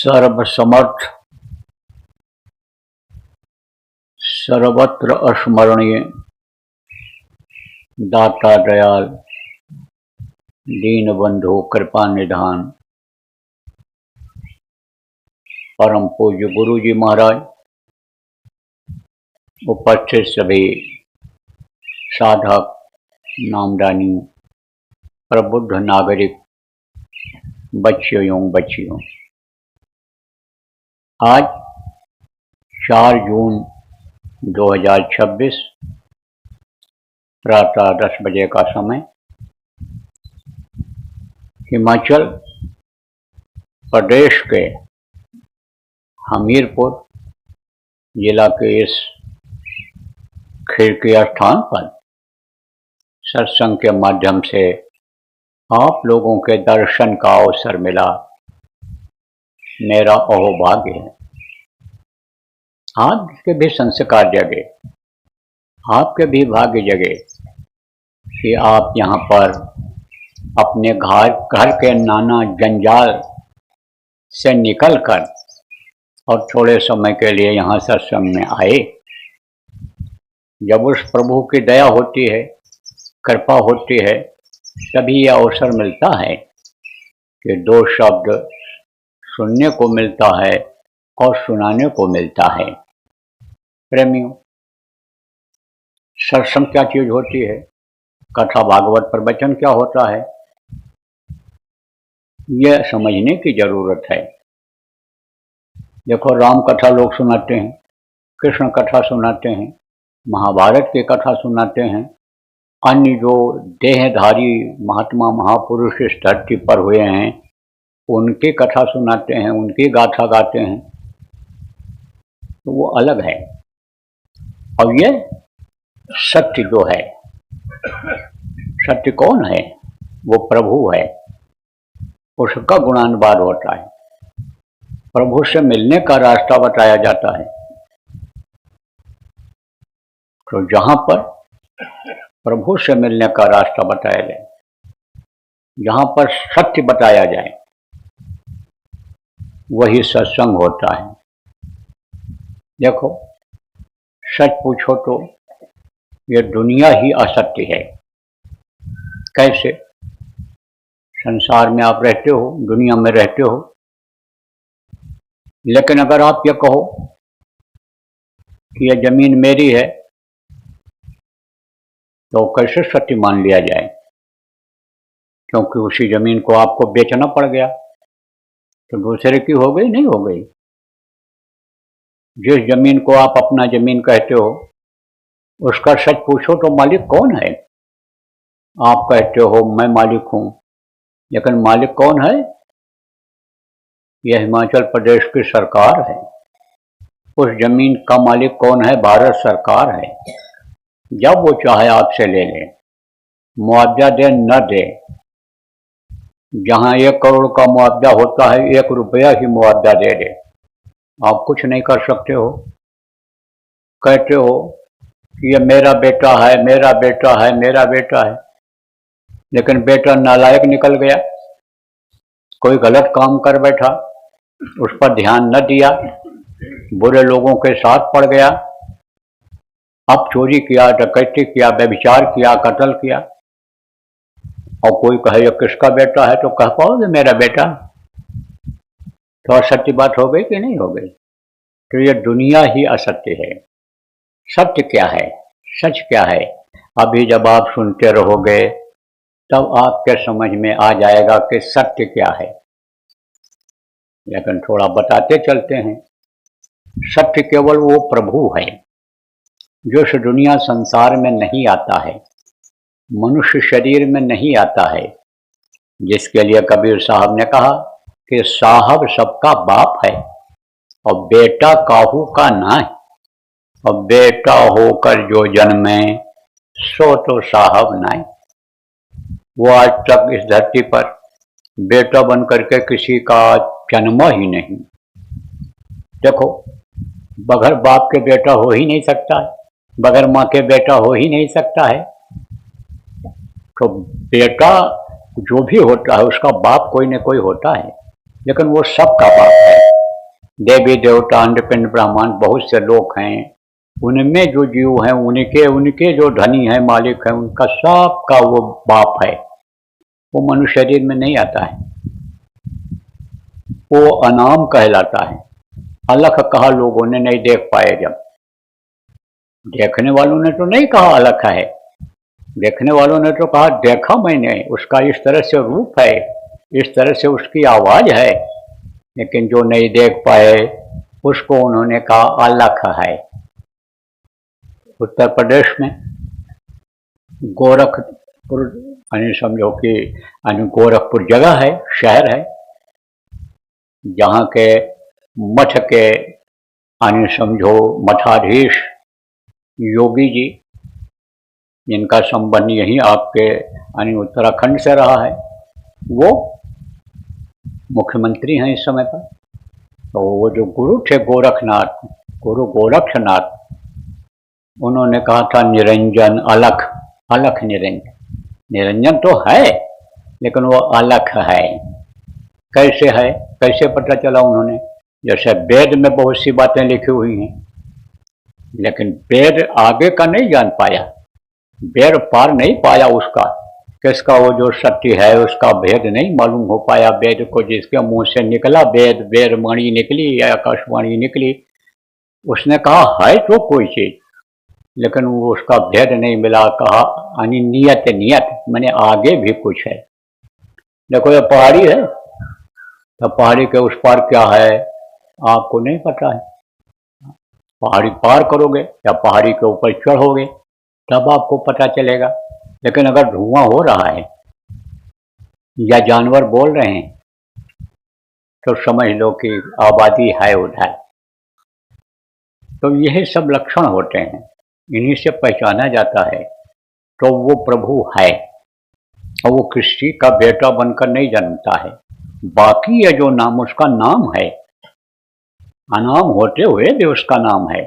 सर्वसमर्थ सर्वत्र अस्मरणीय दाता दयाल दीनबंधु कृपा निधान परम पूज्य गुरु जी महाराज, उपस्थित सभी साधक नामदानी प्रबुद्ध नागरिक बच्चियों एवं बच्चियों, आज 4 जून 2026 प्रातः 10 बजे का समय हिमाचल प्रदेश के हमीरपुर जिला के इस खिड़की स्थान पर सत्संग के माध्यम से आप लोगों के दर्शन का अवसर मिला। मेरा अहोभाग्य है। आपके भी संस्कार जगे, आपके भी भाग्य जगे कि आप यहाँ पर अपने घर के नाना जंजाल से निकलकर और थोड़े समय के लिए यहाँ सत्संग में आए। जब उस प्रभु की दया होती है, कृपा होती है, तभी यह अवसर मिलता है कि 2 शब्द सुनने को मिलता है और सुनाने को मिलता है। प्रेमियों, सत्संग क्या चीज होती है, कथा भागवत प्रवचन क्या होता है, यह समझने की जरूरत है। देखो, राम कथा लोग सुनाते हैं, कृष्ण कथा सुनाते हैं, महाभारत की कथा सुनाते हैं, अन्य जो देहधारी महात्मा महापुरुष इस धरती पर हुए हैं उनकी कथा सुनाते हैं, उनकी गाथा गाते हैं, तो वो अलग है। और ये सत्य जो है, सत्य कौन है? वो प्रभु है, उसका गुणानुवाद होता है। प्रभु से मिलने का रास्ता बताया जाता है। तो जहां पर प्रभु से मिलने का रास्ता बताया जाए, जहां पर सत्य बताया जाए, वही सत्संग होता है। देखो, सच पूछो तो ये दुनिया ही असत्य है। कैसे? संसार में आप रहते हो, दुनिया में रहते हो, लेकिन अगर आप ये कहो कि यह जमीन मेरी है, तो कैसे सत्य मान लिया जाए? क्योंकि उसी जमीन को आपको बेचना पड़ गया, तो दूसरे की हो गई? नहीं हो गई। जिस जमीन को आप अपना जमीन कहते हो, उसका सच पूछो तो मालिक कौन है? आप कहते हो मैं मालिक हूं, लेकिन मालिक कौन है? यह हिमाचल प्रदेश की सरकार है। उस जमीन का मालिक कौन है? भारत सरकार है। जब वो चाहे आपसे ले ले, मुआवजा दे न दे, जहां 1 करोड़ का मुआवजा होता है, 1 रुपया ही मुआवजा दे दे, आप कुछ नहीं कर सकते हो। कहते हो कि ये मेरा बेटा है, मेरा बेटा है, मेरा बेटा है, लेकिन बेटा नालायक निकल गया, कोई गलत काम कर बैठा, उस पर ध्यान न दिया, बुरे लोगों के साथ पड़ गया, अब चोरी किया, डकैती किया, व्यभिचार किया, कत्ल किया, और कोई कहे ये किसका बेटा है, तो कह पाओगे मेरा बेटा? तो असत्य बात हो गई कि नहीं हो गई? तो ये दुनिया ही असत्य है। सत्य क्या है, सच क्या है, अभी जब आप सुनते रहोगे तब आपके समझ में आ जाएगा कि सत्य क्या है। लेकिन थोड़ा बताते चलते हैं। सत्य केवल वो प्रभु है जो इस दुनिया संसार में नहीं आता है, मनुष्य शरीर में नहीं आता है, जिसके लिए कबीर साहब ने कहा कि साहब सबका बाप है और बेटा काहू का ना है, और बेटा होकर जो जन्मे सो तो साहब ना है। वो आज तक इस धरती पर बेटा बन करके किसी का जन्मा ही नहीं। देखो, बगैर बाप के बेटा हो ही नहीं सकता है, बगैर माँ के बेटा हो ही नहीं सकता है। तो बेटा जो भी होता है उसका बाप कोई न कोई होता है, लेकिन वो सबका बाप है। देवी देवता अंडपिंड ब्रह्मांड बहुत से लोग हैं, उनमें जो जीव हैं उनके उनके जो धनी हैं मालिक हैं उनका सबका वो बाप है, वो मनुष्य शरीर में नहीं आता है, वो अनाम कहलाता है। अलख कहा लोगों ने, नहीं देख पाए। जब देखने वालों ने तो नहीं कहा अलख है, देखने वालों ने तो कहा देखा मैंने, उसका इस तरह से रूप है, इस तरह से उसकी आवाज है, लेकिन जो नहीं देख पाए उसको उन्होंने कहा अलख है। उत्तर प्रदेश में गोरखपुर, यानी समझो कि गोरखपुर जगह है, शहर है, जहाँ के मठ के यानी समझो मठाधीश योगी जी, जिनका संबंध यही आपके यानी उत्तराखंड से रहा है, वो मुख्यमंत्री हैं इस समय पर। तो वो जो गुरु थे गोरखनाथ, गुरु गोरक्षनाथ, उन्होंने कहा था निरंजन अलख, अलख निरंजन, निरंजन तो है लेकिन वो अलख है। कैसे है, कैसे पता चला उन्होंने? जैसे वेद में बहुत सी बातें लिखी हुई हैं, लेकिन वेद आगे का नहीं जान पाया, वेद पार नहीं पाया उसका, किसका वो जो सत्य है उसका भेद नहीं मालूम हो पाया वेद को। जिसके मुंह से निकला वेद, वेद वाणी निकली या आकाशवाणी निकली, उसने कहा है तो कोई चीज, लेकिन वो उसका भेद नहीं मिला। कहा यानी नियत, नियत मैंने आगे भी कुछ है। देखो ये पहाड़ी है, तो पहाड़ी के उस पार क्या है आपको नहीं पता है। पहाड़ी पार करोगे या पहाड़ी के ऊपर चढ़ोगे तब आपको पता चलेगा। लेकिन अगर धुआं हो रहा है या जानवर बोल रहे हैं तो समझ लो कि आबादी है उधर। तो यही सब लक्षण होते हैं, इन्हीं से पहचाना जाता है तो वो प्रभु है, और वो किसी का बेटा बनकर नहीं जन्मता है। बाकी ये जो नाम उसका नाम है, अनाम होते हुए भी उसका नाम है।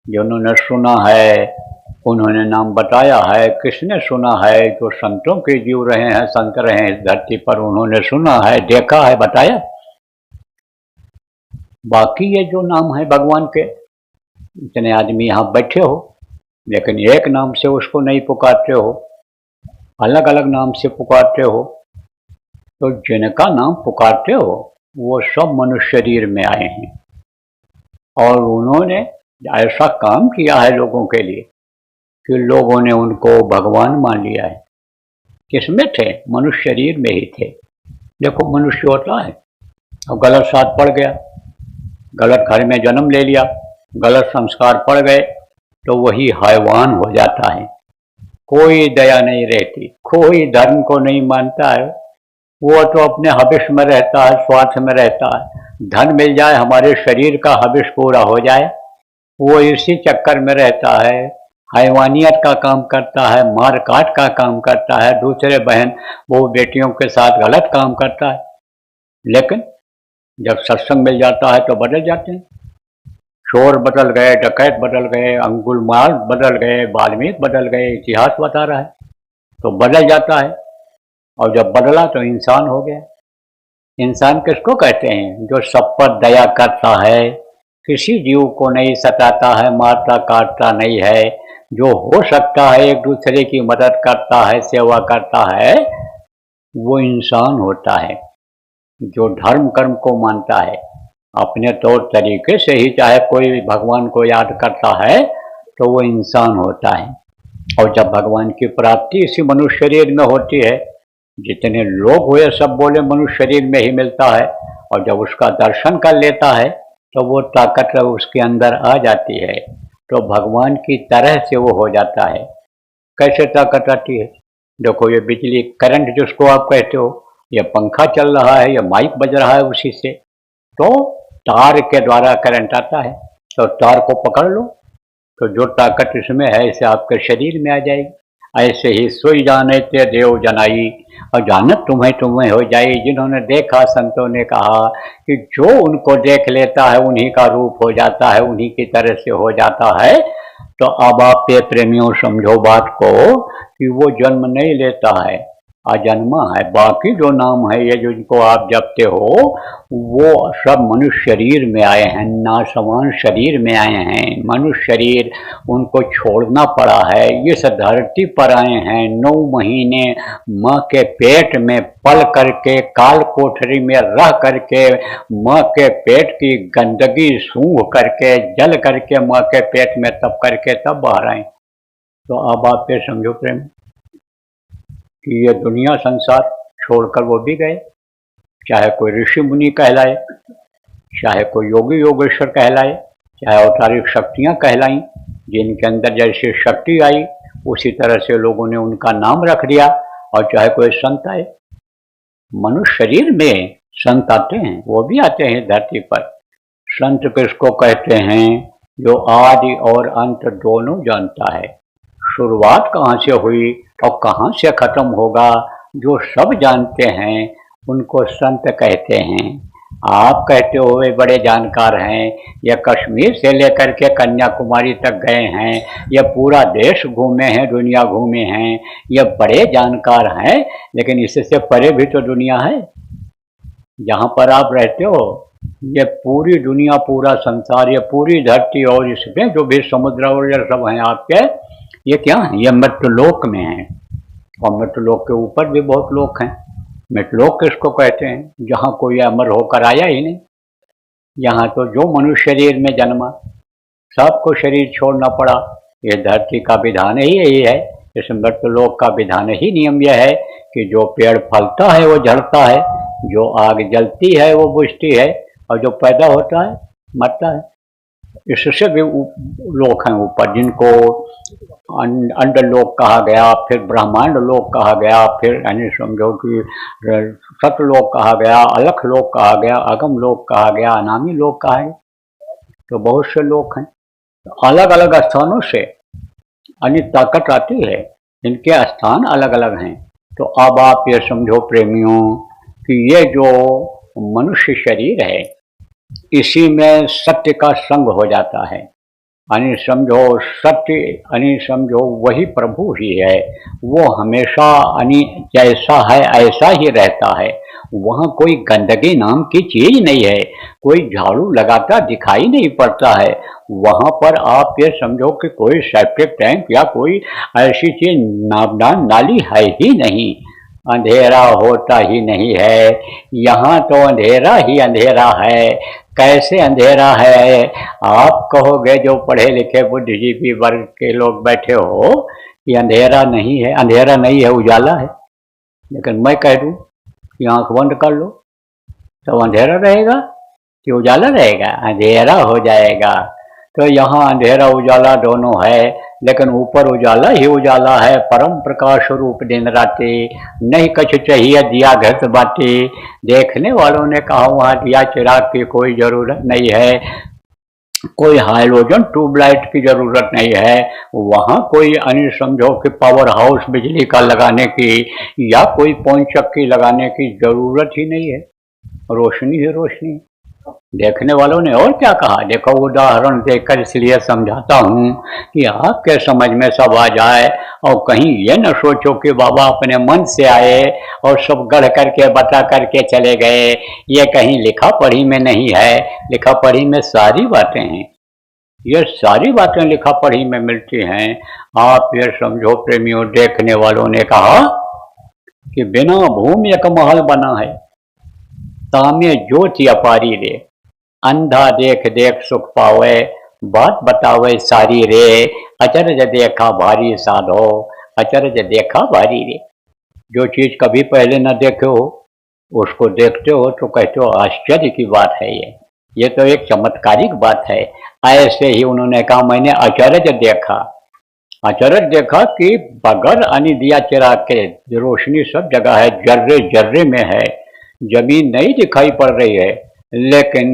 जिन्होंने सुना है उन्होंने नाम बताया है। किसने सुना है? जो संतों के जीव रहे हैं, संत रहे हैं इस धरती पर, उन्होंने सुना है, देखा है, बताया। बाकी ये जो नाम है भगवान के, इतने आदमी यहाँ बैठे हो लेकिन एक नाम से उसको नहीं पुकारते हो, अलग अलग नाम से पुकारते हो। तो जिनका नाम पुकारते हो वो सब मनुष्य शरीर में आए हैं, और उन्होंने ऐसा काम किया है लोगों के लिए कि लोगों ने उनको भगवान मान लिया है। किसमें थे? मनुष्य शरीर में ही थे। देखो मनुष्य होता है और गलत साथ पड़ गया, गलत घर में जन्म ले लिया, गलत संस्कार पड़ गए तो वही हैवान हो जाता है। कोई दया नहीं रहती, कोई धर्म को नहीं मानता है, वो तो अपने हविष में रहता है, स्वार्थ में रहता है। धन मिल जाए, हमारे शरीर का हविष पूरा हो जाए, वो इसी चक्कर में रहता है। हैवानियत का काम करता है, मार काट का काम करता है, दूसरे बहन वो बेटियों के साथ गलत काम करता है। लेकिन जब सत्संग मिल जाता है तो बदल जाते हैं। चोर बदल गए, डकैत बदल गए, अंगुलमाल बदल गए, वाल्मीकि बदल गए, इतिहास बता रहा है। तो बदल जाता है, और जब बदला तो इंसान हो गया। इंसान किसको कहते हैं? जो सब पर दया करता है, किसी जीव को नहीं सताता है, मारता काटता नहीं है, जो हो सकता है एक दूसरे की मदद करता है, सेवा करता है, वो इंसान होता है। जो धर्म कर्म को मानता है, अपने तौर तरीके से ही चाहे कोई भगवान को याद करता है तो वो इंसान होता है। और जब भगवान की प्राप्ति इसी मनुष्य शरीर में होती है, जितने लोग हुए सब बोले मनुष्य शरीर में ही मिलता है, और जब उसका दर्शन कर लेता है तो वो ताकत उसके अंदर आ जाती है, तो भगवान की तरह से वो हो जाता है। कैसे ताकत आती है? देखो ये बिजली करंट जिसको आप कहते हो, ये पंखा चल रहा है या माइक बज रहा है उसी से, तो तार के द्वारा करंट आता है, तो तार को पकड़ लो तो जो ताकत इसमें है इसे आपके शरीर में आ जाएगी। ऐसे ही सोई जाने ते देव जनाई, और जानत तुम्हें तुम्हें हो जाए। जिन्होंने देखा, संतों ने कहा कि जो उनको देख लेता है उन्हीं का रूप हो जाता है, उन्हीं की तरह से हो जाता है। तो अब आप प्रेमियों समझो बात को कि वो जन्म नहीं लेता है, अजन्मा है। बाकी जो नाम है ये जिनको आप जपते हो वो सब मनुष्य शरीर में आए हैं, नासवान शरीर में आए हैं। मनुष्य शरीर उनको छोड़ना पड़ा है, इस धरती पर आए हैं 9 महीने माँ के पेट में पल करके, काल कोठरी में रह करके, माँ के पेट की गंदगी सूंघ करके, जल करके माँ के पेट में तब करके तब बाहर आए। तो अब आप ये समझो प्रेम कि ये दुनिया संसार छोड़कर वो भी गए, चाहे कोई ऋषि मुनि कहलाए, चाहे कोई योगी योगेश्वर कहलाए, चाहे अवतारिक शक्तियाँ कहलाई, जिनके अंदर जैसी शक्ति आई उसी तरह से लोगों ने उनका नाम रख दिया। और चाहे कोई संत आए, मनुष्य शरीर में संत आते हैं, वो भी आते हैं धरती पर। संत किसको कहते हैं? जो आदि और अंत दोनों जानता है, शुरुआत कहाँ से हुई और कहाँ से खत्म होगा, जो सब जानते हैं उनको संत कहते हैं। आप कहते हो वे बड़े जानकार हैं, ये कश्मीर से लेकर के कन्याकुमारी तक गए हैं, ये पूरा देश घूमे हैं, दुनिया घूमे हैं, ये बड़े जानकार हैं, लेकिन इससे परे भी तो दुनिया है जहाँ पर आप रहते हो। ये पूरी दुनिया, पूरा संसार, ये पूरी धरती और इसमें जो भी समुद्र और ये सब हैं आपके, ये क्या है? ये मृत्युलोक में है। और मृत्युलोक के ऊपर भी बहुत लोक हैं। मृत्युलोक किसको कहते हैं? जहाँ कोई अमर होकर आया ही नहीं। यहाँ तो जो मनुष्य शरीर में जन्मा सबको शरीर छोड़ना पड़ा। ये धरती का विधान ही यही है। इस मृत्युलोक का विधान ही नियम यह है कि जो पेड़ फलता है वो झड़ता है, जो आग जलती है वो बुझती है, और जो पैदा होता है मरता है। इससे भी लोक हैं ऊपर, जिनको अंडलोक कहा गया, फिर ब्रह्मांड लोक कहा गया, फिर यानी समझो कि सतलोक कहा गया, अलख लोक कहा गया, अगम लोक कहा गया, अनामी लोक कहा गया। तो बहुत से लोक हैं, अलग अलग स्थानों से यानी ताकत आती है, इनके स्थान अलग अलग हैं। तो अब आप ये समझो प्रेमियों कि ये जो मनुष्य शरीर है इसी में सत्य का संग हो जाता है। यानी समझो सत्य, यानी समझो वही प्रभु ही है, वो हमेशा यानी जैसा है ऐसा ही रहता है। वहाँ कोई गंदगी नाम की चीज नहीं है, कोई झाड़ू लगाता दिखाई नहीं पड़ता है। वहाँ पर आप ये समझो कि कोई सेप्टिक टैंक या कोई ऐसी चीज नाबदान नाली है ही नहीं, अंधेरा होता ही नहीं है। यहाँ तो अंधेरा ही अंधेरा है। कैसे अंधेरा है? आप कहोगे जो पढ़े लिखे बुद्धिजीवी वर्ग के लोग बैठे हो कि अंधेरा नहीं है, अंधेरा नहीं है, उजाला है। लेकिन मैं कह दूं कि आंख बंद कर लो तो अंधेरा रहेगा कि उजाला रहेगा? अंधेरा हो जाएगा। तो यहाँ अंधेरा उजाला दोनों है, लेकिन ऊपर उजाला ही उजाला है, परम प्रकाश रूप दिन राति। नहीं कुछ चाहिए दिया घट बाती। देखने वालों ने कहा वहाँ दिया चिराग की कोई जरूरत नहीं है, कोई हाइड्रोजन ट्यूबलाइट की जरूरत नहीं है, वहाँ कोई अन्य समझो कि पावर हाउस बिजली का लगाने की या कोई पवन चक्की लगाने की जरूरत ही नहीं है, रोशनी ही रोशनी। देखने वालों ने और क्या कहा? देखो उदाहरण देकर इसलिए समझाता हूँ कि आपके समझ में सब आ जाए, और कहीं ये न सोचो कि बाबा अपने मन से आए और सब गढ़ करके बता करके चले गए। ये कहीं लिखा पढ़ी में नहीं है, लिखा पढ़ी में सारी बातें हैं, ये सारी बातें लिखा पढ़ी में मिलती हैं। आप ये समझो प्रेमियों, देखने वालों ने कहा कि बिना भूमि एक महल बना है, तामे ज्योति अपारी रे, अंधा देख देख सुख पावे, बात बतावे सारी रे, अचरज देखा भारी साधो, अचरज देखा भारी रे। जो चीज कभी पहले न देखे हो उसको देखते हो तो कहते हो आश्चर्य की बात है, ये तो एक चमत्कारिक बात है। ऐसे ही उन्होंने कहा मैंने अचरज देखा, अचरज देखा कि बगैर अनि दिया चिराग के रोशनी सब जगह है, जर्रे जर्रे में है, जमीन नहीं दिखाई पड़ रही है, लेकिन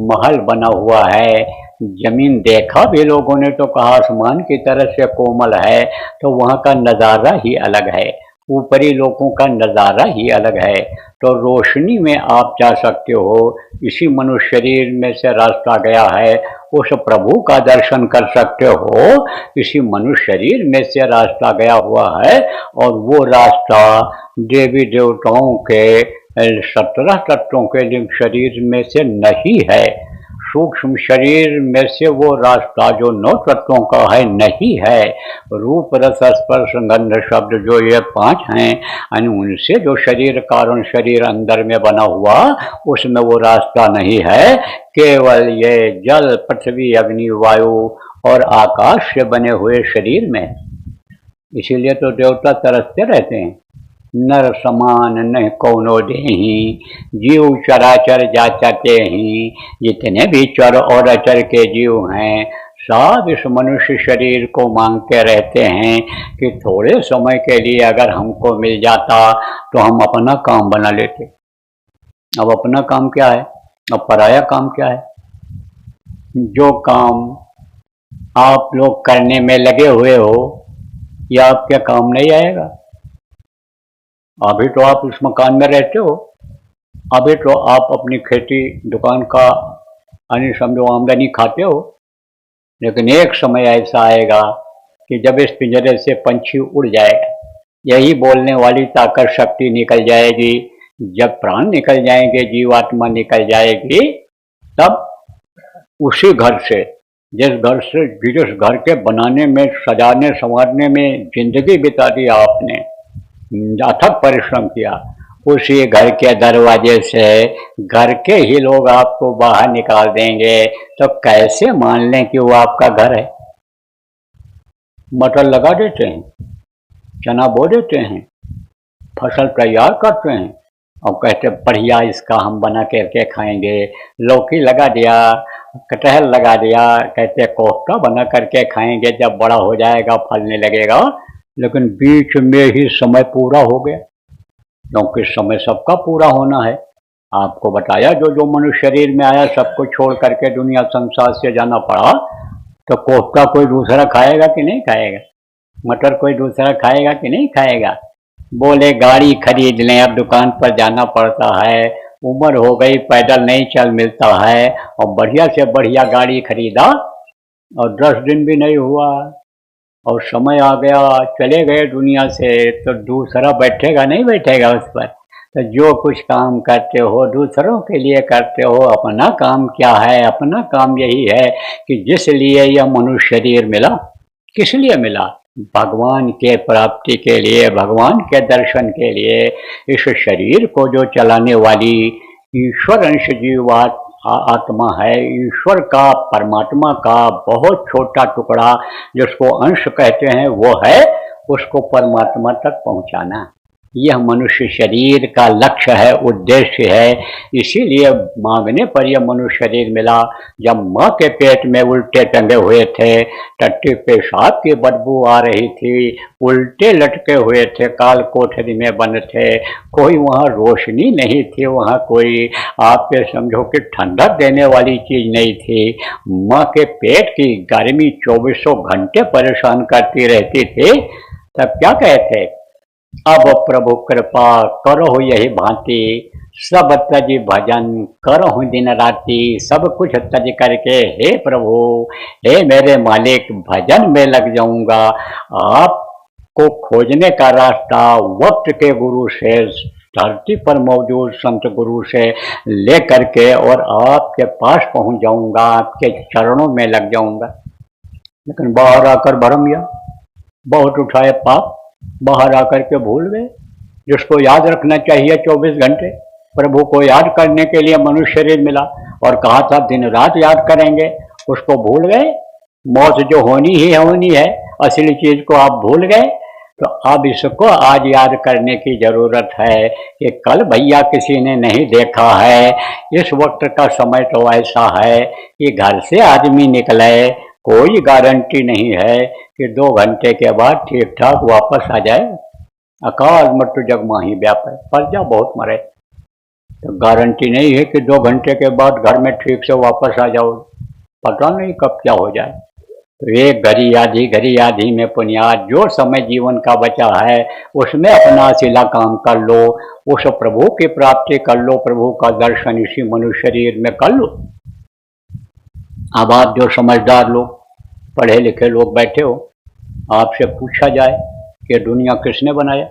महल बना हुआ है। जमीन देखा भी लोगों ने तो कहा आसमान की तरह से कोमल है, तो वहाँ का नज़ारा ही अलग है। ऊपरी लोगों का नज़ारा ही अलग है। तो रोशनी में आप जा सकते हो, इसी मनुष्य शरीर में से रास्ता गया है, उस प्रभु का दर्शन कर सकते हो, इसी मनुष्य शरीर में से रास्ता गया हुआ है। और वो रास्ता देवी देवताओं के 17 तत्वों के लिंग शरीर में से नहीं है। सूक्ष्म शरीर में से वो रास्ता जो 9 तत्वों का है नहीं है। रूप रस स्पर्श गंध शब्द जो ये 5 हैं, यानी उनसे जो शरीर कारण शरीर अंदर में बना हुआ, उसमें वो रास्ता नहीं है। केवल ये जल पृथ्वी अग्नि वायु और आकाश से बने हुए शरीर में। इसीलिए तो देवता तरसते रहते हैं, नर समान न कौनो देही, जीव चराचर जाचते ही। जितने भी चर और अचर के जीव हैं, सब इस मनुष्य शरीर को मांगते रहते हैं कि थोड़े समय के लिए अगर हमको मिल जाता तो हम अपना काम बना लेते। अब अपना काम क्या है, अब पराया काम क्या है? जो काम आप लोग करने में लगे हुए हो, यह आपके काम नहीं आएगा। अभी तो आप इस मकान में रहते हो, अभी तो आप अपनी खेती दुकान का यानी समझो आमदनी खाते हो, लेकिन एक समय ऐसा आएगा कि जब इस पिंजरे से पंछी उड़ जाएगा, यही बोलने वाली ताकत शक्ति निकल जाएगी, जब प्राण निकल जाएंगे, जीवात्मा निकल जाएगी, तब उसी घर से, जिस घर के बनाने में, सजाने संवारने में जिंदगी बिता दी आपने, अथक परिश्रम किया, उसी घर के दरवाजे से घर के ही लोग आपको बाहर निकाल देंगे, तो कैसे मान लें कि वो आपका घर है? मटर लगा देते हैं, चना बो देते हैं, फसल तैयार करते हैं और कहते बढ़िया इसका हम बना करके खाएंगे। लौकी लगा दिया, कटहल लगा दिया, कहते कोफ्ता बना करके खाएंगे, जब बड़ा हो जाएगा फलने लगेगा। लेकिन बीच में ही समय पूरा हो गया, क्योंकि समय सबका पूरा होना है। आपको बताया जो मनुष्य शरीर में आया सबको छोड़ करके दुनिया संसार से जाना पड़ा, तो कोफ्ता कोई दूसरा खाएगा कि नहीं खाएगा? मटर कोई दूसरा खाएगा कि नहीं खाएगा? बोले गाड़ी खरीद लें, अब दुकान पर जाना पड़ता है, उम्र हो गई, पैदल नहीं चल मिलता है, और बढ़िया से बढ़िया गाड़ी खरीदा और 10 दिन भी नहीं हुआ और समय आ गया, चले गए दुनिया से, तो दूसरा बैठेगा नहीं बैठेगा उस पर? तो जो कुछ काम करते हो दूसरों के लिए करते हो, अपना काम क्या है? अपना काम यही है कि जिस लिए यह मनुष्य शरीर मिला, किस लिए मिला? भगवान के प्राप्ति के लिए, भगवान के दर्शन के लिए। इस शरीर को जो चलाने वाली ईश्वर अंश जीवात आत्मा है, ईश्वर का, परमात्मा का बहुत छोटा टुकड़ा जिसको अंश कहते हैं, वो है उसको परमात्मा तक पहुंचाना। यह मनुष्य शरीर का लक्ष्य है, उद्देश्य है। इसीलिए मांगने पर यह मनुष्य शरीर मिला। जब माँ के पेट में उल्टे टंगे हुए थे, टट्टी पेशाब की बदबू आ रही थी, उल्टे लटके हुए थे, काल कोठरी में बंद थे, कोई वहाँ रोशनी नहीं थी, वहाँ कोई आप ये समझो कि ठंडक देने वाली चीज नहीं थी। माँ के पेट की गर्मी 24 घंटे परेशान करती रहती थी। तब क्या कहते, अब प्रभु कृपा करो यही भांति, सब तज भजन करो दिन राति। सब कुछ तज करके हे प्रभु, हे मेरे मालिक, भजन में लग जाऊंगा। आपको खोजने का रास्ता वक्त के गुरु से, धरती पर मौजूद संत गुरु से ले करके और आपके पास पहुंच जाऊंगा, आपके चरणों में लग जाऊंगा। लेकिन बाहर आकर भरम गया, बहुत उठाए पाप, बाहर आकर के भूल गए। जिसको याद रखना चाहिए 24 घंटे, प्रभु को याद करने के लिए मनुष्य शरीर मिला और कहा था दिन रात याद करेंगे, उसको भूल गए। मौत जो होनी ही होनी है, असली चीज को आप भूल गए। तो अब इसको आज याद करने की जरूरत है कि कल भैया किसी ने नहीं देखा है। इस वक्त का समय तो ऐसा है कि घर से आदमी निकले, कोई गारंटी नहीं है कि 2 घंटे के बाद ठीक ठाक वापस आ जाए। अकाल मृत्यु जग माही व्यापै, प्रजा बहुत मरे। तो गारंटी नहीं है कि 2 घंटे के बाद घर में ठीक से वापस आ जाओ, पता नहीं कब क्या हो जाए। तो एक घड़ी आधी में पुनियाद, जो समय जीवन का बचा है उसमें अपना सिला काम कर लो, उस प्रभु की प्राप्ति कर लो, प्रभु का दर्शन इसी मनुष्य शरीर में कर लो। अब आप जो समझदार लोग, पढ़े लिखे लोग बैठे हो, आपसे पूछा जाए कि दुनिया किसने बनाया,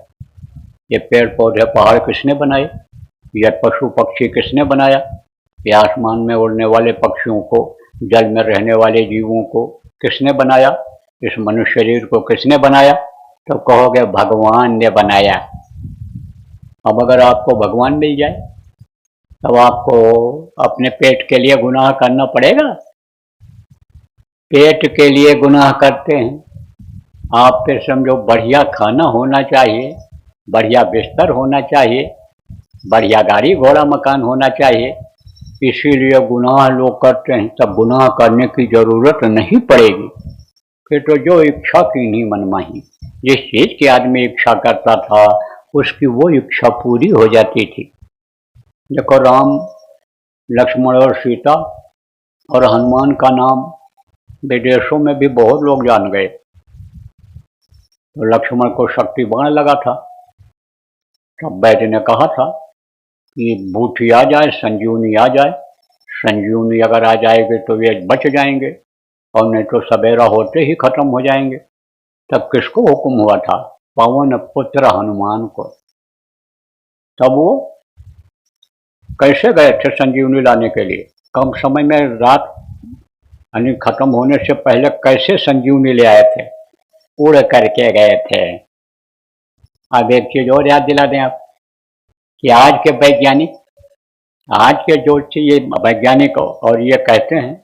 ये पेड़ पौधे पहाड़ किसने बनाए, ये पशु पक्षी किसने बनाया, ये आसमान में उड़ने वाले पक्षियों को, जल में रहने वाले जीवों को किसने बनाया, इस मनुष्य शरीर को किसने बनाया, तो कहोगे भगवान ने बनाया। अब अगर आपको भगवान मिल जाए तब आपको अपने पेट के लिए गुनाह करना पड़ेगा? पेट के लिए गुनाह करते हैं, आप फिर समझो बढ़िया खाना होना चाहिए, बढ़िया बिस्तर होना चाहिए, बढ़िया गाड़ी घोड़ा मकान होना चाहिए, इसीलिए गुनाह लोग करते हैं। तब गुनाह करने की जरूरत नहीं पड़ेगी, फिर तो जो इच्छा की नहीं मनमाही, जिस चीज की आदमी इच्छा करता था उसकी वो इच्छा पूरी हो जाती थी। देखो, राम लक्ष्मण और सीता और हनुमान का नाम विदेशों में भी बहुत लोग जान गए। तो लक्ष्मण को शक्ति बाण लगा था, तब वैद्य ने कहा था कि बूटी आ जाए, संजीवनी आ जाए, संजीवनी अगर आ जाएगी तो वे बच जाएंगे और नहीं तो सवेरा होते ही खत्म हो जाएंगे। तब किसको हुक्म हुआ था? पवन पुत्र हनुमान को। तब वो कैसे गए थे संजीवनी लाने के लिए? कम समय में रात यानी खत्म होने से पहले कैसे संजीवनी ले आए थे? उड़ करके गए थे। अब एक चीज और याद दिला दें आप कि आज के वैज्ञानिक, आज के जो ये वैज्ञानिक और ये कहते हैं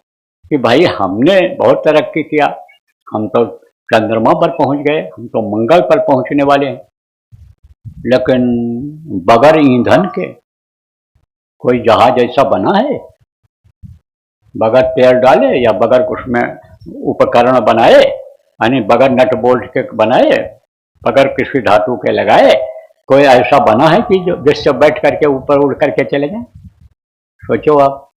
कि भाई हमने बहुत तरक्की किया, हम तो चंद्रमा पर पहुंच गए, हम तो मंगल पर पहुंचने वाले हैं, लेकिन बगैर ईंधन के कोई जहाज ऐसा बना है? बगैर तेल डाले या बगैर उसमें उपकरण बनाए, यानी बगैर नट बोल्ट के बनाए, बगैर किसी धातु के लगाए, कोई ऐसा बना है कि जो जिससे बैठ करके ऊपर उड़ करके चले जाए? सोचो आप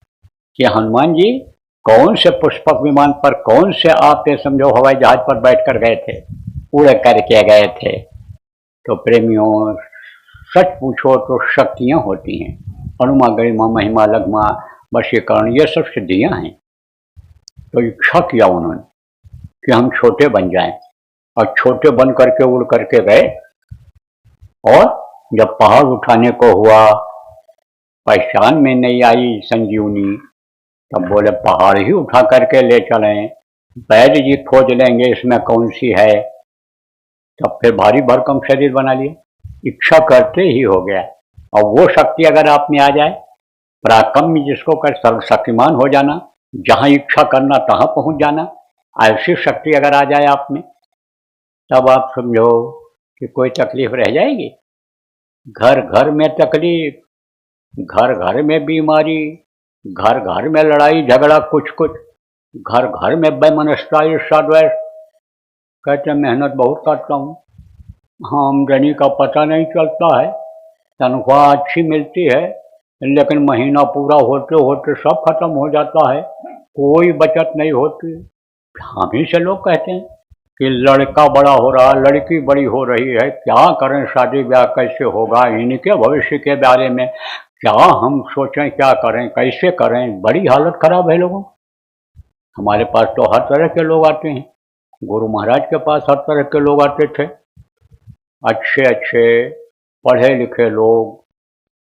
कि हनुमान जी कौन से पुष्पक विमान पर, कौन से आप ये समझो हवाई जहाज पर बैठकर गए थे, उड़ करके गए थे। तो प्रेमियों, सच पूछो तो शक्तियां होती हैं, अनुमा गरिमा महिमा लघमा वशीकरण, ये सब सिद्धियां हैं। तो इच्छा किया उन्होंने कि हम छोटे बन जाएं, और छोटे बन करके उड़ करके गए, और जब पहाड़ उठाने को हुआ, पहचान में नहीं आई संजीवनी, तब बोले पहाड़ ही उठा करके ले चलें, वैद्य जी खोज लेंगे इसमें कौन सी है। तब फिर भारी भरकम शरीर बना लिया, इच्छा करते ही हो गया। और वो शक्ति अगर आप में आ जाए, पराक्रम जिसको कर सर्वशक्तिमान हो जाना, जहां इच्छा करना तहां पहुंच जाना, ऐसी शक्ति अगर आ जाए आप में, तब आप समझो कि कोई तकलीफ रह जाएगी? घर घर में तकलीफ, घर घर में बीमारी, घर घर में लड़ाई झगड़ा, कुछ कुछ घर घर में वैमनस्यता ईर्ष्या द्वेष। कहते मेहनत बहुत करता हूँ, आमदनी का पता नहीं चलता है, तनख्वाह अच्छी मिलती है, लेकिन महीना पूरा होते होते सब खत्म हो जाता है, कोई बचत नहीं होती। हम ही से लोग कहते हैं कि लड़का बड़ा हो रहा, लड़की बड़ी हो रही है, क्या करें, शादी ब्याह कैसे होगा, इनके भविष्य के बारे में क्या हम सोचें, क्या करें, कैसे करें। बड़ी हालत खराब है लोगों। हमारे पास तो हर तरह के लोग आते हैं, गुरु महाराज के पास हर तरह के लोग आते थे, अच्छे अच्छे पढ़े लिखे लोग,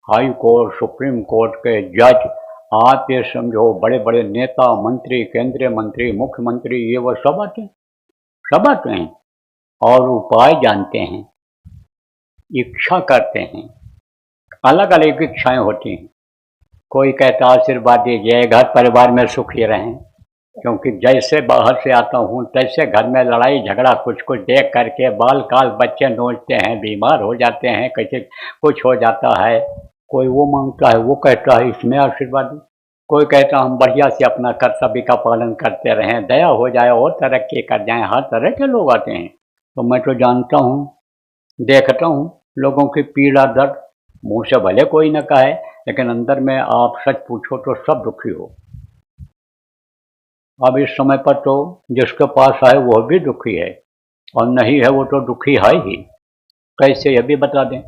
हाई कोर्ट सुप्रीम कोर्ट के जज, आप ये समझो बड़े बड़े नेता मंत्री, केंद्रीय मंत्री, मुख्यमंत्री, ये वो सब आते हैं और उपाय जानते हैं, इच्छा करते हैं, अलग अलग इच्छाएं होती हैं। कोई कहता आशीर्वाद दीजिए घर परिवार में सुखी रहें, क्योंकि जैसे बाहर से आता हूँ तैसे घर में लड़ाई झगड़ा कुछ कुछ देख करके बाल काल बच्चे नोचते हैं, बीमार हो जाते हैं, कैसे कुछ हो जाता है। कोई वो मांगता है, वो कहता है इसमें आशीर्वाद दो, कोई कहता हम बढ़िया से अपना कर्तव्य का पालन करते रहें, दया हो जाए और तरक्की कर जाएं। हर तरह के लोग आते हैं। तो मैं तो जानता हूँ, देखता हूँ लोगों की पीड़ा दर्द, मुंह से भले कोई न कहे, लेकिन अंदर में आप सच पूछो तो सब दुखी हो। अब इस समय पर तो जिसके पास है वो भी दुखी है, और नहीं है वो तो दुखी है ही। कैसे, ये भी बता दें।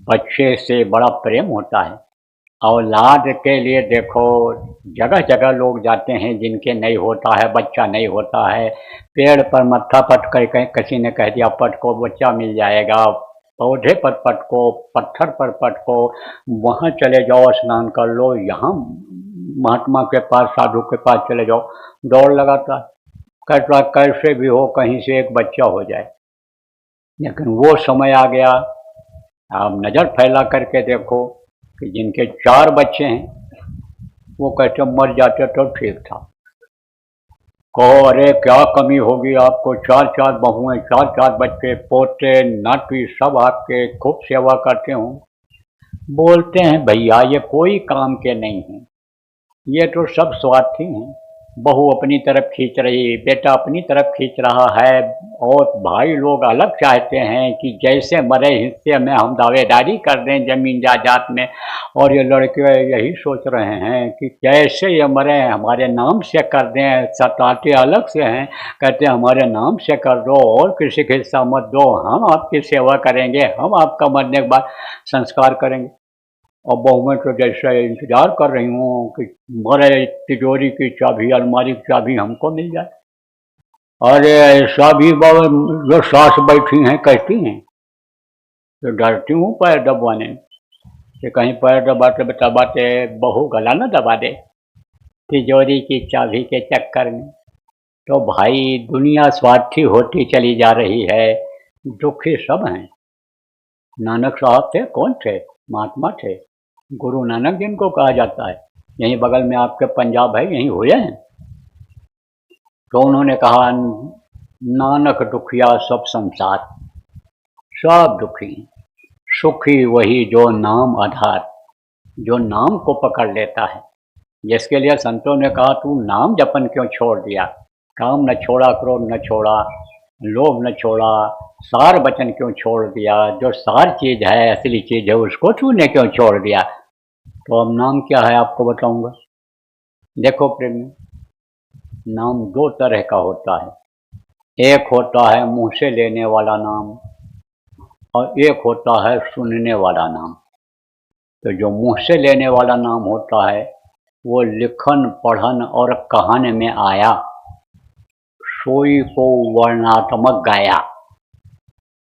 बच्चे से बड़ा प्रेम होता है। औलाद के लिए देखो, जगह जगह लोग जाते हैं जिनके नहीं होता है, बच्चा नहीं होता है। पेड़ पर मत्था पटक कर किसी ने कह दिया पटको, बच्चा मिल जाएगा। पौधे पर पटको, पत्थर पर पटको, वहाँ चले जाओ, स्नान कर लो, यहाँ महात्मा के पास, साधु के पास चले जाओ, दौड़ लगाता है। कहता कैसे भी हो कहीं से एक बच्चा हो जाए। लेकिन वो समय आ गया, आप नज़र फैला करके देखो कि जिनके 4 बच्चे हैं वो कहते मर जाते तो ठीक था। कहो अरे क्या कमी होगी आपको, 4 बहुएं, 4 बच्चे, पोते नाती, सब आपके खूब सेवा करते हों। बोलते हैं भैया ये कोई काम के नहीं हैं, ये तो सब स्वार्थी हैं। बहू अपनी तरफ खींच रही, बेटा अपनी तरफ खींच रहा है, और भाई लोग अलग चाहते हैं कि जैसे मरे हिस्से में हम दावेदारी कर दें जमीन जायदाद में। और ये लड़के यही सोच रहे हैं कि जैसे ये मरे हमारे नाम से कर दें, सताते अलग से हैं, कहते हैं हमारे नाम से कर दो और किसी का हिस्सा मत दो, हम आपकी सेवा करेंगे, हम आपका मरने के बाद संस्कार करेंगे। और बहू में तो जैसे इंतजार कर रही हूँ कि मरे तिजोरी की चाबी, अलमारी की चाबी हमको मिल जाए। अरे ऐसा भी जो सास बैठी हैं कहती हैं, तो डरती हूँ पैर दबाने कि कहीं पैर दबाते दबाते बहू गला न दबा दे तिजोरी की चाबी के चक्कर में। तो भाई दुनिया स्वार्थी होती चली जा रही है, दुखी सब हैं। नानक साहब थे, कौन थे? महात्मा थे, गुरु नानक जिनको कहा जाता है, यहीं बगल में आपके पंजाब है, यहीं हुए हैं। तो उन्होंने कहा नानक दुखिया सब संसार, सब दुखी, सुखी वही जो नाम आधार, जो नाम को पकड़ लेता है। जिसके लिए संतों ने कहा तू नाम जपन क्यों छोड़ दिया, काम न छोड़ा, क्रोध न छोड़ा, लोभ न छोड़ा, सार वचन क्यों छोड़ दिया, जो सार चीज है, असली चीज है, उसको तूने क्यों छोड़ दिया। तो अब नाम क्या है आपको बताऊंगा। देखो प्रेम, नाम 2 तरह का होता है। एक होता है मुंह से लेने वाला नाम, और एक होता है सुनने वाला नाम। तो जो मुंह से लेने वाला नाम होता है वो लिखन पढ़न और कहन में आया, सोई को वर्णात्मक गाया।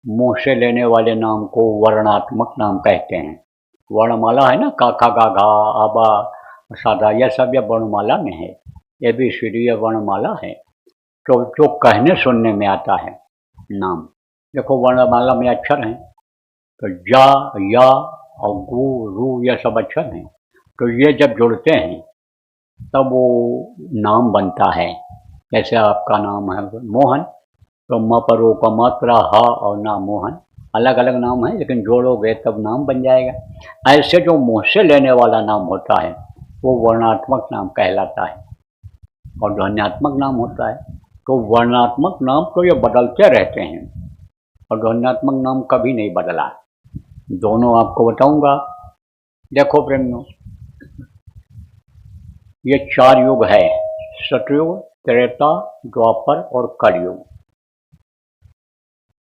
मुंह से लेने वाले नाम को वर्णात्मक नाम कहते हैं। वर्णमाला है ना, काका गा घा आबा सादा, यह सब ये वर्णमाला में है, ये भी सीढ़ी वर्णमाला है। तो जो कहने सुनने में आता है नाम, देखो वर्णमाला में अक्षर हैं, तो जा, या और गु, रू, ये सब अक्षर हैं। तो ये जब जुड़ते हैं तब वो नाम बनता है। जैसे आपका नाम है मोहन, तो म पर ओ का मात्रा हा और ना मोहन, अलग अलग नाम है लेकिन जोड़ोगे तब नाम बन जाएगा। ऐसे जो मुँह से लेने वाला नाम होता है वो वर्णात्मक नाम कहलाता है, और ध्वन्यात्मक नाम होता है। तो वर्णात्मक नाम तो ये बदलते रहते हैं, और ध्वन्यात्मक नाम कभी नहीं बदला। दोनों आपको बताऊंगा। देखो प्रेमियों, ये 4 युग है, सतयुग, त्रेता, द्वापर और कलयुग।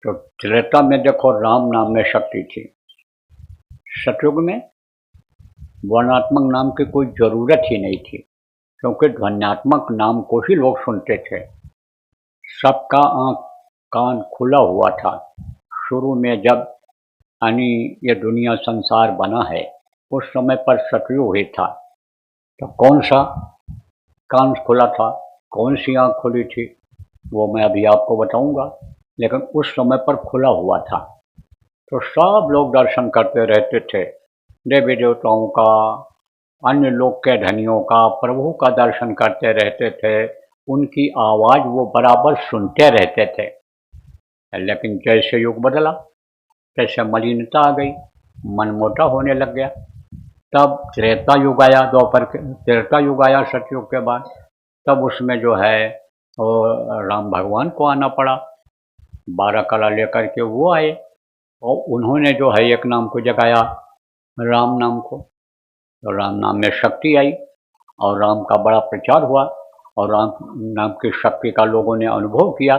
तो त्रेता में देखो राम नाम में शक्ति थी। सतयुग में वर्णात्मक नाम की कोई जरूरत ही नहीं थी, क्योंकि ध्वन्यात्मक नाम को ही लोग सुनते थे। सबका आंख कान खुला हुआ था। शुरू में जब यानी ये दुनिया संसार बना है उस समय पर सतयुग ही था। तो कौन सा कान खुला था, कौन सी आंख खुली थी, वो मैं अभी आपको बताऊंगा, लेकिन उस समय पर खुला हुआ था। तो सब लोग दर्शन करते रहते थे, देवी देवताओं का, अन्य लोक के धनियों का, प्रभु का दर्शन करते रहते थे, उनकी आवाज़ वो बराबर सुनते रहते थे। लेकिन जैसे युग बदला तैसे मलिनता आ गई, मन मोटा होने लग गया। तब त्रेता युग आया, द्वापर के त्रेता युग आया सतयुग के बाद। तब उसमें जो है वो राम भगवान को आना पड़ा, 12 कला लेकर के वो आए, और उन्होंने जो है एक नाम को जगाया, राम नाम को। तो राम नाम में शक्ति आई और राम का बड़ा प्रचार हुआ, और राम नाम की शक्ति का लोगों ने अनुभव किया।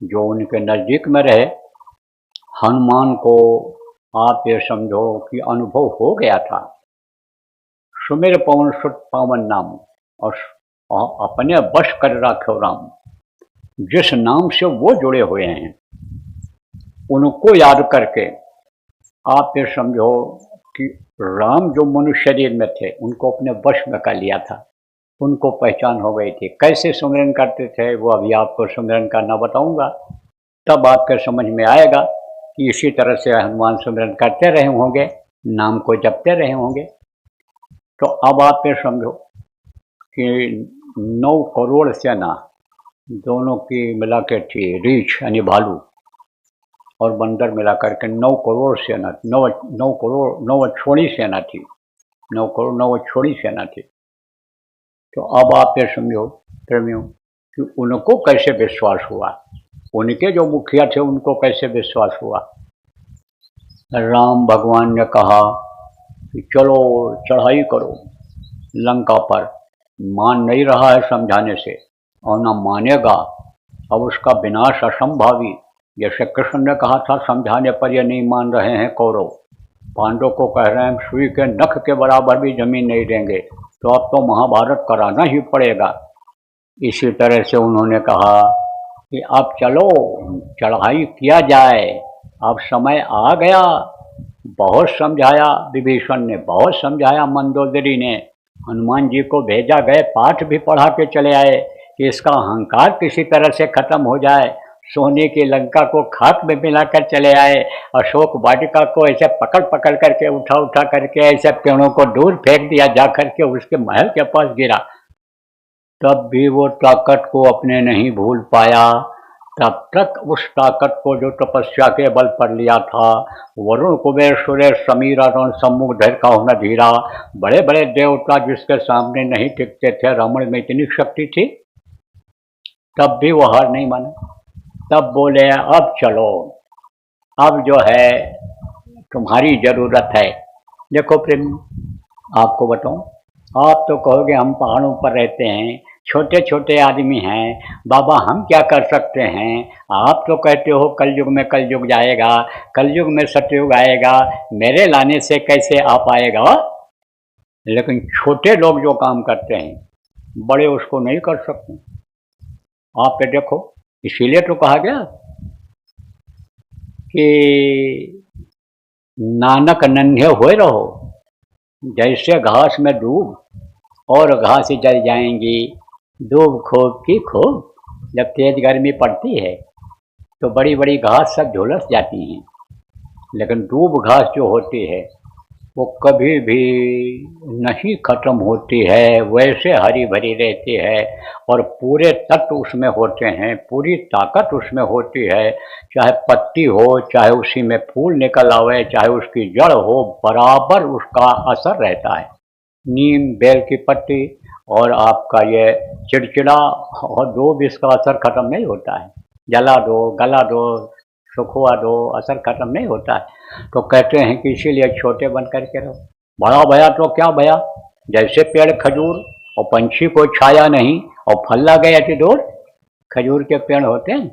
जो उनके नज़दीक में रहे, हनुमान को आप ये समझो कि अनुभव हो गया था। सुमेर पवन सुत पावन नाम, और अपने वश कर राखो राम। जिस नाम से वो जुड़े हुए हैं, उनको याद करके आप ये समझो कि राम जो मनुष्य शरीर में थे, उनको अपने वश में कर लिया था। उनको पहचान हो गई थी। कैसे सुमिरन करते थे वो अभी आपको सुमिरन करना बताऊंगा, तब आपके समझ में आएगा कि इसी तरह से हनुमान सुमिरन करते रहे होंगे, नाम को जपते रहे होंगे। तो अब आप ये समझो कि 9 करोड़ सेना दोनों की मिला के थी, रीछ यानी भालू और बंदर मिला करके 9 करोड़ सेना, 9 करोड़ 9 छोड़ी सेना थी, 9 करोड़ 9 छोड़ी सेना थी। तो अब आप ये समझो प्रेमियों कि उनको कैसे विश्वास हुआ, उनके जो मुखिया थे उनको कैसे विश्वास हुआ। राम भगवान ने कहा कि चलो चढ़ाई करो लंका पर। मान नहीं रहा है समझाने से और न मानेगा, अब उसका विनाश असंभावी। जैसे कृष्ण ने कहा था समझाने पर ये नहीं मान रहे हैं कौरव, पांडव को कह रहे हैं सुई के नख के बराबर भी जमीन नहीं देंगे, तो अब तो महाभारत कराना ही पड़ेगा। इसी तरह से उन्होंने कहा कि अब चलो चढ़ाई किया जाए, अब समय आ गया। बहुत समझाया विभीषण ने, बहुत समझाया मंदोदरी ने, हनुमान जी को भेजा गए, पाठ भी पढ़ा के चले आए कि इसका अहंकार किसी तरह से खत्म हो जाए। सोने की लंका को खाक में मिलाकर चले आए, अशोक वाटिका को ऐसे पकड़ पकड़ करके उठा करके ऐसे पेड़ों को दूर फेंक दिया, जा करके उसके महल के पास गिरा। तब भी वो ताकत को अपने नहीं भूल पाया। तब तक उस ताकत को जो तपस्या के बल पर लिया था, वरुण कुबेर सुरेश समीर अरुण सम्मुख धैर्य का होना धीरा, बड़े बड़े देवता जिसके सामने नहीं टिकते थे, रावण में इतनी शक्ति थी, तब भी वो हार नहीं माना। तब बोले अब चलो, अब जो है तुम्हारी जरूरत है। देखो प्रेम, आपको बताऊं, आप तो कहोगे हम पहाड़ों पर रहते हैं, छोटे छोटे आदमी हैं, बाबा हम क्या कर सकते हैं। आप तो कहते हो कलयुग में कलयुग जाएगा, कलयुग में सतयुग आएगा, मेरे लाने से कैसे आ पाएगा। लेकिन छोटे लोग जो काम करते हैं, बड़े उसको नहीं कर सकते। आप ये देखो, इसीलिए तो कहा गया कि नानक नन्हे हुए रहो, जैसे घास में डूब और घास जल जाएंगी, दूब खूब की खूब। जब तेज गर्मी पड़ती है तो बड़ी बड़ी घास सब झुलस जाती हैं, लेकिन दूब घास जो होती है वो कभी भी नहीं खत्म होती है, वैसे हरी भरी रहती है और पूरे तत्व उसमें होते हैं, पूरी ताकत उसमें होती है। चाहे पत्ती हो, चाहे उसी में फूल निकल आवे, चाहे उसकी जड़ हो, बराबर उसका असर रहता है। नीम, बेल की पत्ती और आपका ये चिड़चिड़ा और दूब, इसका असर खत्म नहीं होता है। जला दो, गला दो, सुखवा दो, असर खत्म नहीं होता है। तो कहते हैं कि इसीलिए छोटे बन करके रहो। बड़ा भया तो क्या भया, जैसे पेड़ खजूर और पंछी को छाया नहीं और फल लगे अति दूर। खजूर के पेड़ होते हैं,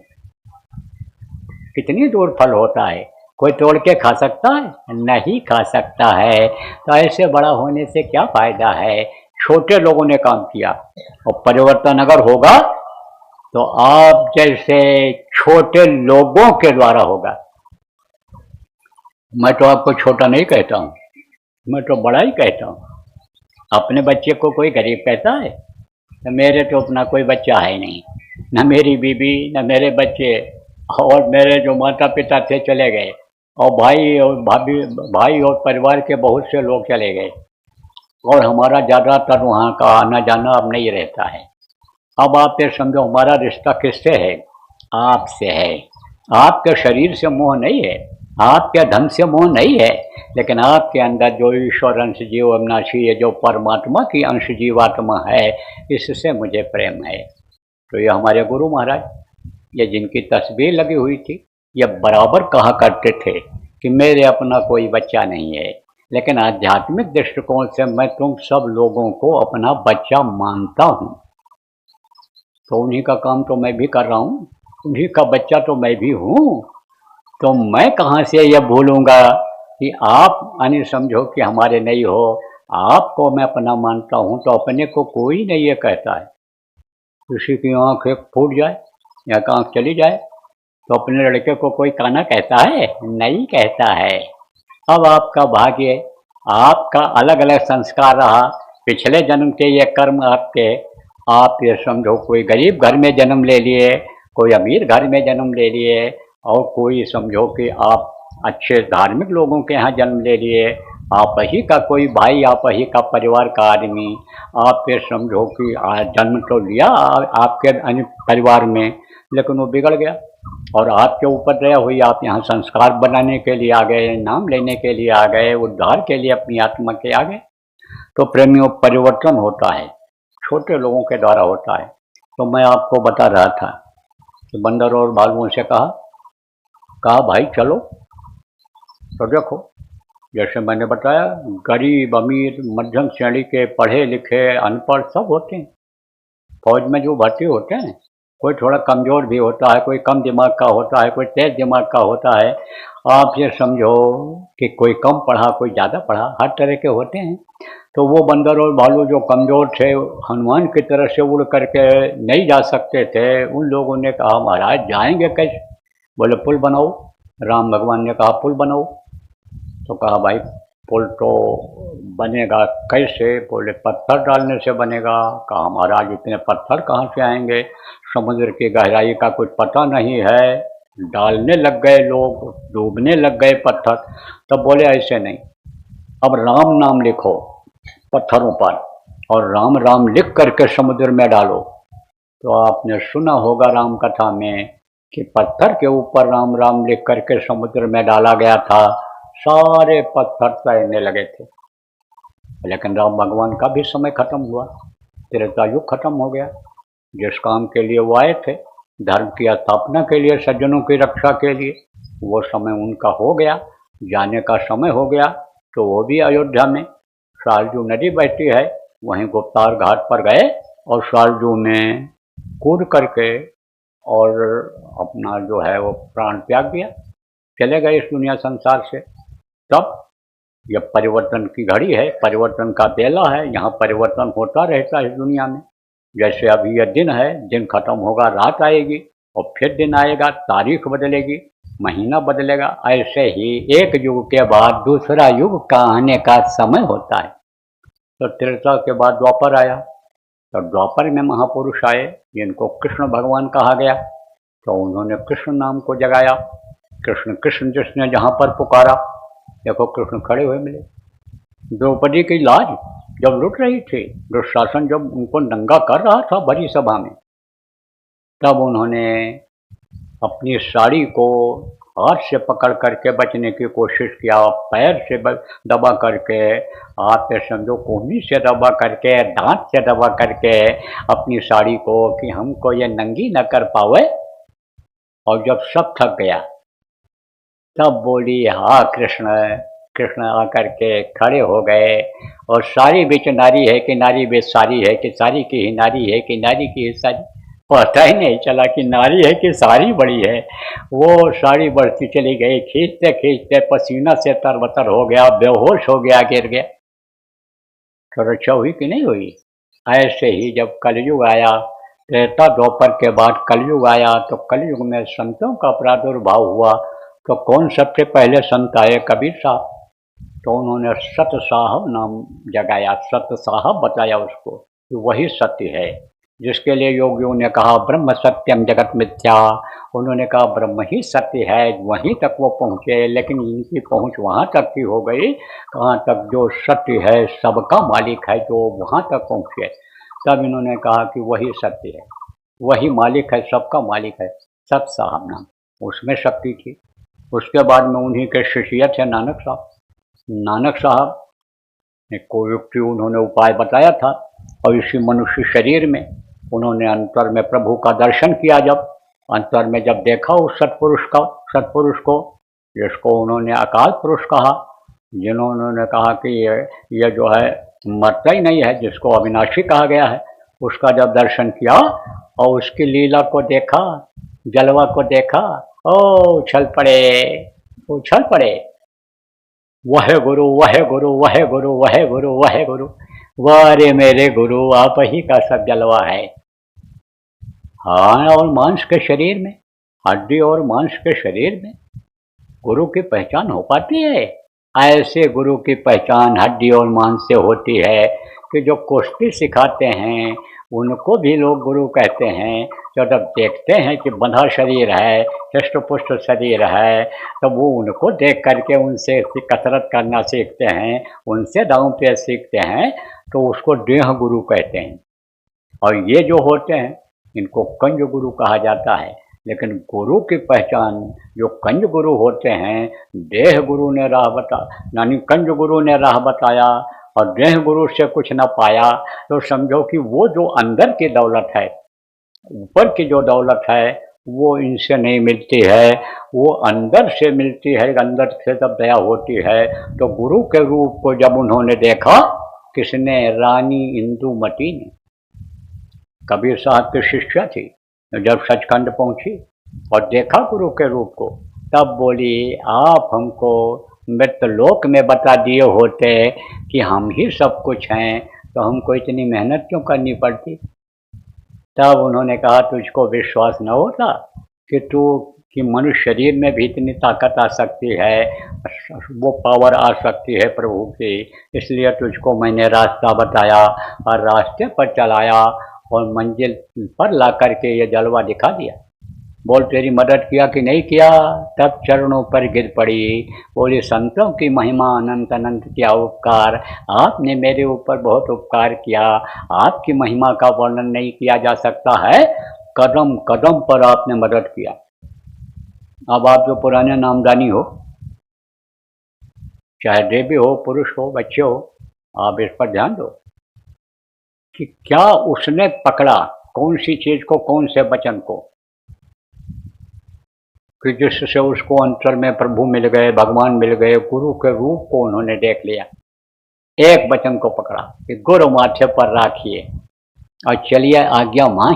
कितनी दूर फल होता है, कोई तोड़ के खा सकता है? नहीं खा सकता है। तो ऐसे बड़ा होने से क्या फायदा है। छोटे लोगों ने काम किया और परिवर्तन अगर होगा तो आप जैसे छोटे लोगों के द्वारा होगा। मैं तो आपको छोटा नहीं कहता हूँ, मैं तो बड़ा ही कहता हूँ। अपने बच्चे को कोई गरीब कहता है? तो मेरे तो अपना कोई बच्चा है नहीं, न मेरी बीबी, न मेरे बच्चे, और मेरे जो माता पिता थे चले गए, और भाई और भाभी, भाई और परिवार के बहुत से लोग चले गए, और हमारा ज़्यादातर वहाँ का आना जाना अब नहीं रहता है। अब आप ये समझो हमारा रिश्ता किससे है? आपसे है। आपके शरीर से मोह नहीं है, आपके धन से मोह नहीं है, लेकिन आपके अंदर जो ईश्वर अंश जीव अविनाशी है, जो परमात्मा की अंश जीवात्मा है, इससे मुझे प्रेम है। तो ये हमारे गुरु महाराज, ये जिनकी तस्वीर लगी हुई थी, ये बराबर कहा करते थे कि मेरे अपना कोई बच्चा नहीं है, लेकिन आध्यात्मिक दृष्टिकोण से मैं तुम सब लोगों को अपना बच्चा मानता हूँ। तो उन्हीं का काम तो मैं भी कर रहा हूँ, उन्हीं का बच्चा तो मैं भी हूँ। तो मैं कहाँ से ये भूलूंगा कि आप यानी समझो कि हमारे नहीं हो। आपको मैं अपना मानता हूँ तो अपने को कोई नहीं ये कहता है। किसी की आँख एक फूट जाए या आँख चली जाए तो अपने लड़के को कोई काना कहता है? नहीं कहता है। अब आपका भाग्य, आपका अलग अलग संस्कार रहा, पिछले जन्म के ये कर्म आपके, आप ये समझो कोई गरीब घर में जन्म ले लिए, कोई अमीर घर में जन्म ले लिए, और कोई समझो कि आप अच्छे धार्मिक लोगों के यहाँ जन्म ले लिए, आप ही का कोई भाई, आप ही का परिवार का आदमी, आप ये समझो कि जन्म तो लिया आपके परिवार में, लेकिन वो बिगड़ गया और आपके ऊपर दया हुई, आप यहाँ संस्कार बनाने के लिए आ गए, नाम लेने के लिए आ गए, उद्धार के लिए अपनी आत्मा के आ गए। तो प्रेमियों, परिवर्तन होता है, छोटे लोगों के द्वारा होता है। तो मैं आपको बता रहा था कि बंदर और भालुओं से कहा भाई चलो। तो देखो, जैसे मैंने बताया, गरीब अमीर मध्यम श्रेणी के, पढ़े लिखे अनपढ़ सब होते हैं फौज में जो भर्ती होते हैं। कोई थोड़ा कमज़ोर भी होता है, कोई कम दिमाग का होता है, कोई तेज दिमाग का होता है। आप ये समझो कि कोई कम पढ़ा, कोई ज़्यादा पढ़ा, हर तरह के होते हैं। तो वो बंदर और भालू जो कमज़ोर थे, हनुमान की तरह से उड़ करके नहीं जा सकते थे, उन लोगों ने कहा महाराज जाएंगे कैसे? बोले पुल बनाओ। राम भगवान ने कहा पुल बनाओ। तो कहा भाई पुल तो बनेगा कैसे? बोले पत्थर डालने से बनेगा। कहा महाराज इतने पत्थर कहाँ से आएंगे? समुद्र की गहराई का कुछ पता नहीं है। डालने लग गए लोग, डूबने लग गए पत्थर। तब बोले ऐसे नहीं, अब राम नाम लिखो पत्थरों पर और राम राम लिख करके समुद्र में डालो। तो आपने सुना होगा राम कथा में कि पत्थर के ऊपर राम राम लिख करके समुद्र में डाला गया था, सारे पत्थर तैरने लगे थे। लेकिन राम भगवान का भी समय खत्म हुआ, त्रेता युग खत्म हो गया। जिस काम के लिए वो आए थे, धर्म की स्थापना के लिए, सज्जनों की रक्षा के लिए, वो समय उनका हो गया, जाने का समय हो गया। तो वो भी अयोध्या में सरयू नदी बहती है, वहीं गुप्तार घाट पर गए और सरयू में कूद करके और अपना जो है वो प्राण त्याग दिया, चले गए इस दुनिया संसार से। तब यह परिवर्तन की घड़ी है, परिवर्तन का बेला है, यहाँ परिवर्तन होता रहता है इस दुनिया में। जैसे अभी यह दिन है, दिन खत्म होगा, रात आएगी और फिर दिन आएगा, तारीख बदलेगी, महीना बदलेगा। ऐसे ही एक युग के बाद दूसरा युग का आने का समय होता है। तो त्रेता के बाद द्वापर आया, तो द्वापर में महापुरुष आए जिनको कृष्ण भगवान कहा गया। तो उन्होंने कृष्ण नाम को जगाया। कृष्ण कृष्ण जिसने जहाँ पर पुकारा, देखो कृष्ण खड़े हुए मिले। द्रौपदी की लाज जब लुट रही थी, दुशासन जब उनको नंगा कर रहा था बड़ी सभा में, तब उन्होंने अपनी साड़ी को हाथ से पकड़ करके बचने की कोशिश किया, पैर से दबा करके, हाथ से समझो कोहनी से दबा करके, दांत से दबा करके अपनी साड़ी को, कि हमको ये नंगी न कर पावे। और जब सब थक गया तब बोली हाँ कृष्ण। कृष्ण आकर के खड़े हो गए और सारी बीच नारी है कि नारी बीच सारी है, कि सारी की ही नारी है, कि नारी की ही सारी, पता ही नहीं चला कि नारी है कि साड़ी बड़ी है। वो साड़ी बढ़ती चली गई, खींचते खींचते पसीना से तरबतर हो गया, बेहोश हो गया, गिर गया। तो रक्षा हुई कि नहीं हुई? ऐसे ही जब कलयुग आया, त्रेता द्वापर के बाद कलयुग आया, तो कलयुग में संतों का प्रादुर्भाव हुआ। तो कौन सबसे पहले संत आए? कबीर साहब। तो उन्होंने सत्य साहब नाम जगाया, सत्य साहब बताया उसको कि वही सत्य है, जिसके लिए योगियों ने कहा ब्रह्म सत्यम जगत मिथ्या। उन्होंने कहा ब्रह्म ही सत्य है, वहीं तक वो पहुँचे। लेकिन इनकी पहुँच वहाँ तक की हो गई, कहाँ तक? जो सत्य है, सबका मालिक है, जो वहाँ तक पहुँचे। तब इन्होंने कहा कि वही सत्य है, वही मालिक है, सबका मालिक है, सत्य साहब नाम, उसमें शक्ति थी। उसके बाद में उन्हीं के शिष्य थे नानक साहब। नानक साहब ने कोई युक्ति, उन्होंने उपाय बताया था, और इसी मनुष्य शरीर में उन्होंने अंतर में प्रभु का दर्शन किया। जब अंतर में जब देखा उस सत्पुरुष को, जिसको उन्होंने अकाल पुरुष कहा, जिन्होंने कहा कि ये जो है मरता ही नहीं है, जिसको अविनाशी कहा गया है, उसका जब दर्शन किया और उसकी लीला को देखा, जलवा को देखा, ओ उछल पड़े, उछल पड़े। वह गुरु, वह गुरु, वह गुरु, वह गुरु, वह गुरु, वारे मेरे गुरु आप ही का सब जलवा है। हाँ, और मांस के शरीर में, हड्डी और मांस के शरीर में गुरु की पहचान हो पाती है? ऐसे गुरु की पहचान हड्डी और मांस से होती है कि जो कुश्ती सिखाते हैं उनको भी लोग गुरु कहते हैं। तो जब देखते हैं कि बंधा शरीर है, हृष्ट पुष्ट शरीर है, तो वो उनको देख करके उनसे कसरत करना सीखते हैं, उनसे दांव पेच सीखते हैं, तो उसको देह गुरु कहते हैं। और ये जो होते हैं इनको कंज गुरु कहा जाता है। लेकिन गुरु की पहचान जो कंज गुरु होते हैं, देह गुरु ने राह बता, यानी कंज गुरु ने राह बताया और देह गुरु से कुछ न पाया, तो समझो कि वो जो अंदर की दौलत है, ऊपर की जो दौलत है, वो इनसे नहीं मिलती है, वो अंदर से मिलती है। अंदर से जब दया होती है तो गुरु के रूप को जब उन्होंने देखा, किसने? रानी इंदुमती ने। कबीर साहब की शिष्या थी, जब सचखंड पहुंची और देखा गुरु के रूप को, तब बोली, आप हमको मृतलोक में बता दिए होते कि हम ही सब कुछ हैं, तो हमको इतनी मेहनत क्यों करनी पड़ती? तब उन्होंने कहा, तुझको विश्वास न होता कि मनुष्य शरीर में भी इतनी ताकत आ सकती है, वो पावर आ सकती है प्रभु की, इसलिए तुझको मैंने रास्ता बताया और रास्ते पर चलाया और मंजिल पर ला करके ये जलवा दिखा दिया। बोल, तेरी मदद किया कि नहीं किया? तब चरणों पर गिर पड़ी, बोली, संतों की महिमा अनंत अनंत क्या उपकार, आपने मेरे ऊपर बहुत उपकार किया, आपकी महिमा का वर्णन नहीं किया जा सकता है, कदम कदम पर आपने मदद किया। अब आप जो पुराने नामदानी हो, चाहे देवी हो, पुरुष हो, बच्चे हो, आप इस पर ध्यान दो कि क्या उसने पकड़ा, कौन सी चीज को, कौन से वचन को, कि जिससे उसको अंतर में प्रभु मिल गए, भगवान मिल गए, गुरु के रूप को उन्होंने देख लिया। एक वचन को पकड़ा कि गुरु माथे पर राखिए और चलिए आज्ञा मां,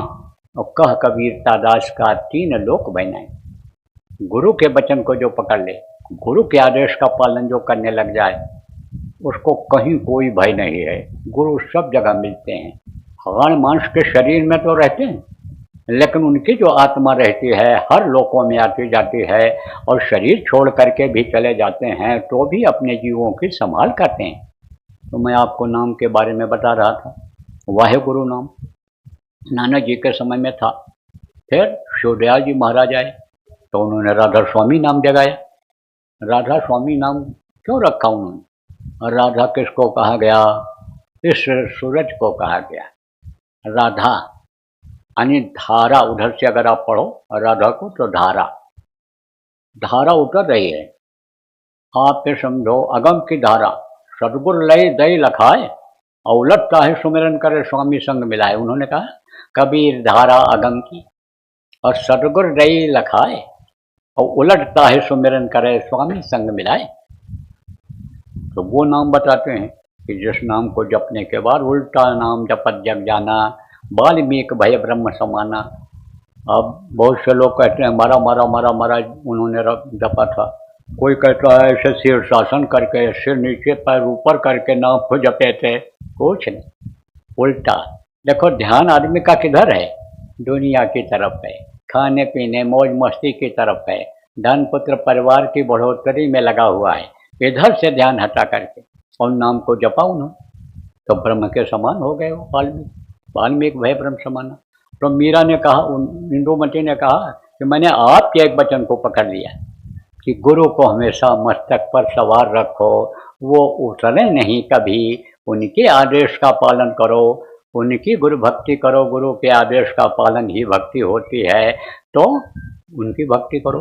और कह कबीरता दास का 3 लोक बनाए। गुरु के वचन को जो पकड़ ले, गुरु के आदेश का पालन जो करने लग जाए, उसको कहीं कोई भय नहीं है। गुरु सब जगह मिलते हैं। भगवान मानुष के शरीर में तो रहते हैं, लेकिन उनकी जो आत्मा रहती है हर लोकों में आती जाती है, और शरीर छोड़ करके भी चले जाते हैं तो भी अपने जीवों की संभाल करते हैं। तो मैं आपको नाम के बारे में बता रहा था। वाहे गुरु नाम नानक जी के समय में था। फिर शिवदयाल जी महाराज आए तो उन्होंने राधा स्वामी नाम जगाया। राधा स्वामी नाम क्यों रखा उन्होंने? और राधा किसको कहा गया? इस सूरज को कहा गया। राधा यानी धारा, उधर से अगर आप पढ़ो राधा को तो धारा, धारा उतर रही है। आप ये समझो, अगम की धारा, सदगुर लय दई लखाए और उलटता है सुमिरन करे स्वामी संग मिलाए। उन्होंने कहा कबीर धारा अगम की, और सदगुर दई लखाए और उलटता है सुमिरन करे स्वामी संग मिलाए। तो वो नाम बताते हैं कि जिस नाम को जपने के बाद उल्टा नाम जपत जग जाना, वाल्मीकि भय ब्रह्म समाना। अब बहुत से लोग कहते हैं मारा मारा मारा मारा उन्होंने जपा था। कोई कहता है ऐसे शीर्षासन करके, सिर नीचे पैर ऊपर करके नाम को जपे थे। कुछ नहीं, उल्टा। देखो, ध्यान आदमी का किधर है? दुनिया की तरफ है, खाने पीने मौज मस्ती की तरफ है, धन पुत्र परिवार की बढ़ोतरी में लगा हुआ है। इधर से ध्यान हटा करके और नाम को जपा उन्होंने, तो ब्रह्म के समान हो गए वो वाल्मीकि भय ब्रह्म समाना। तो मीरा ने कहा, इंदुमती ने कहा कि मैंने आपके एक वचन को पकड़ लिया कि गुरु को हमेशा मस्तक पर सवार रखो, वो उतरे नहीं कभी, उनके आदेश का पालन करो, उनकी गुरु भक्ति करो। गुरु के आदेश का पालन ही भक्ति होती है, तो उनकी भक्ति करो।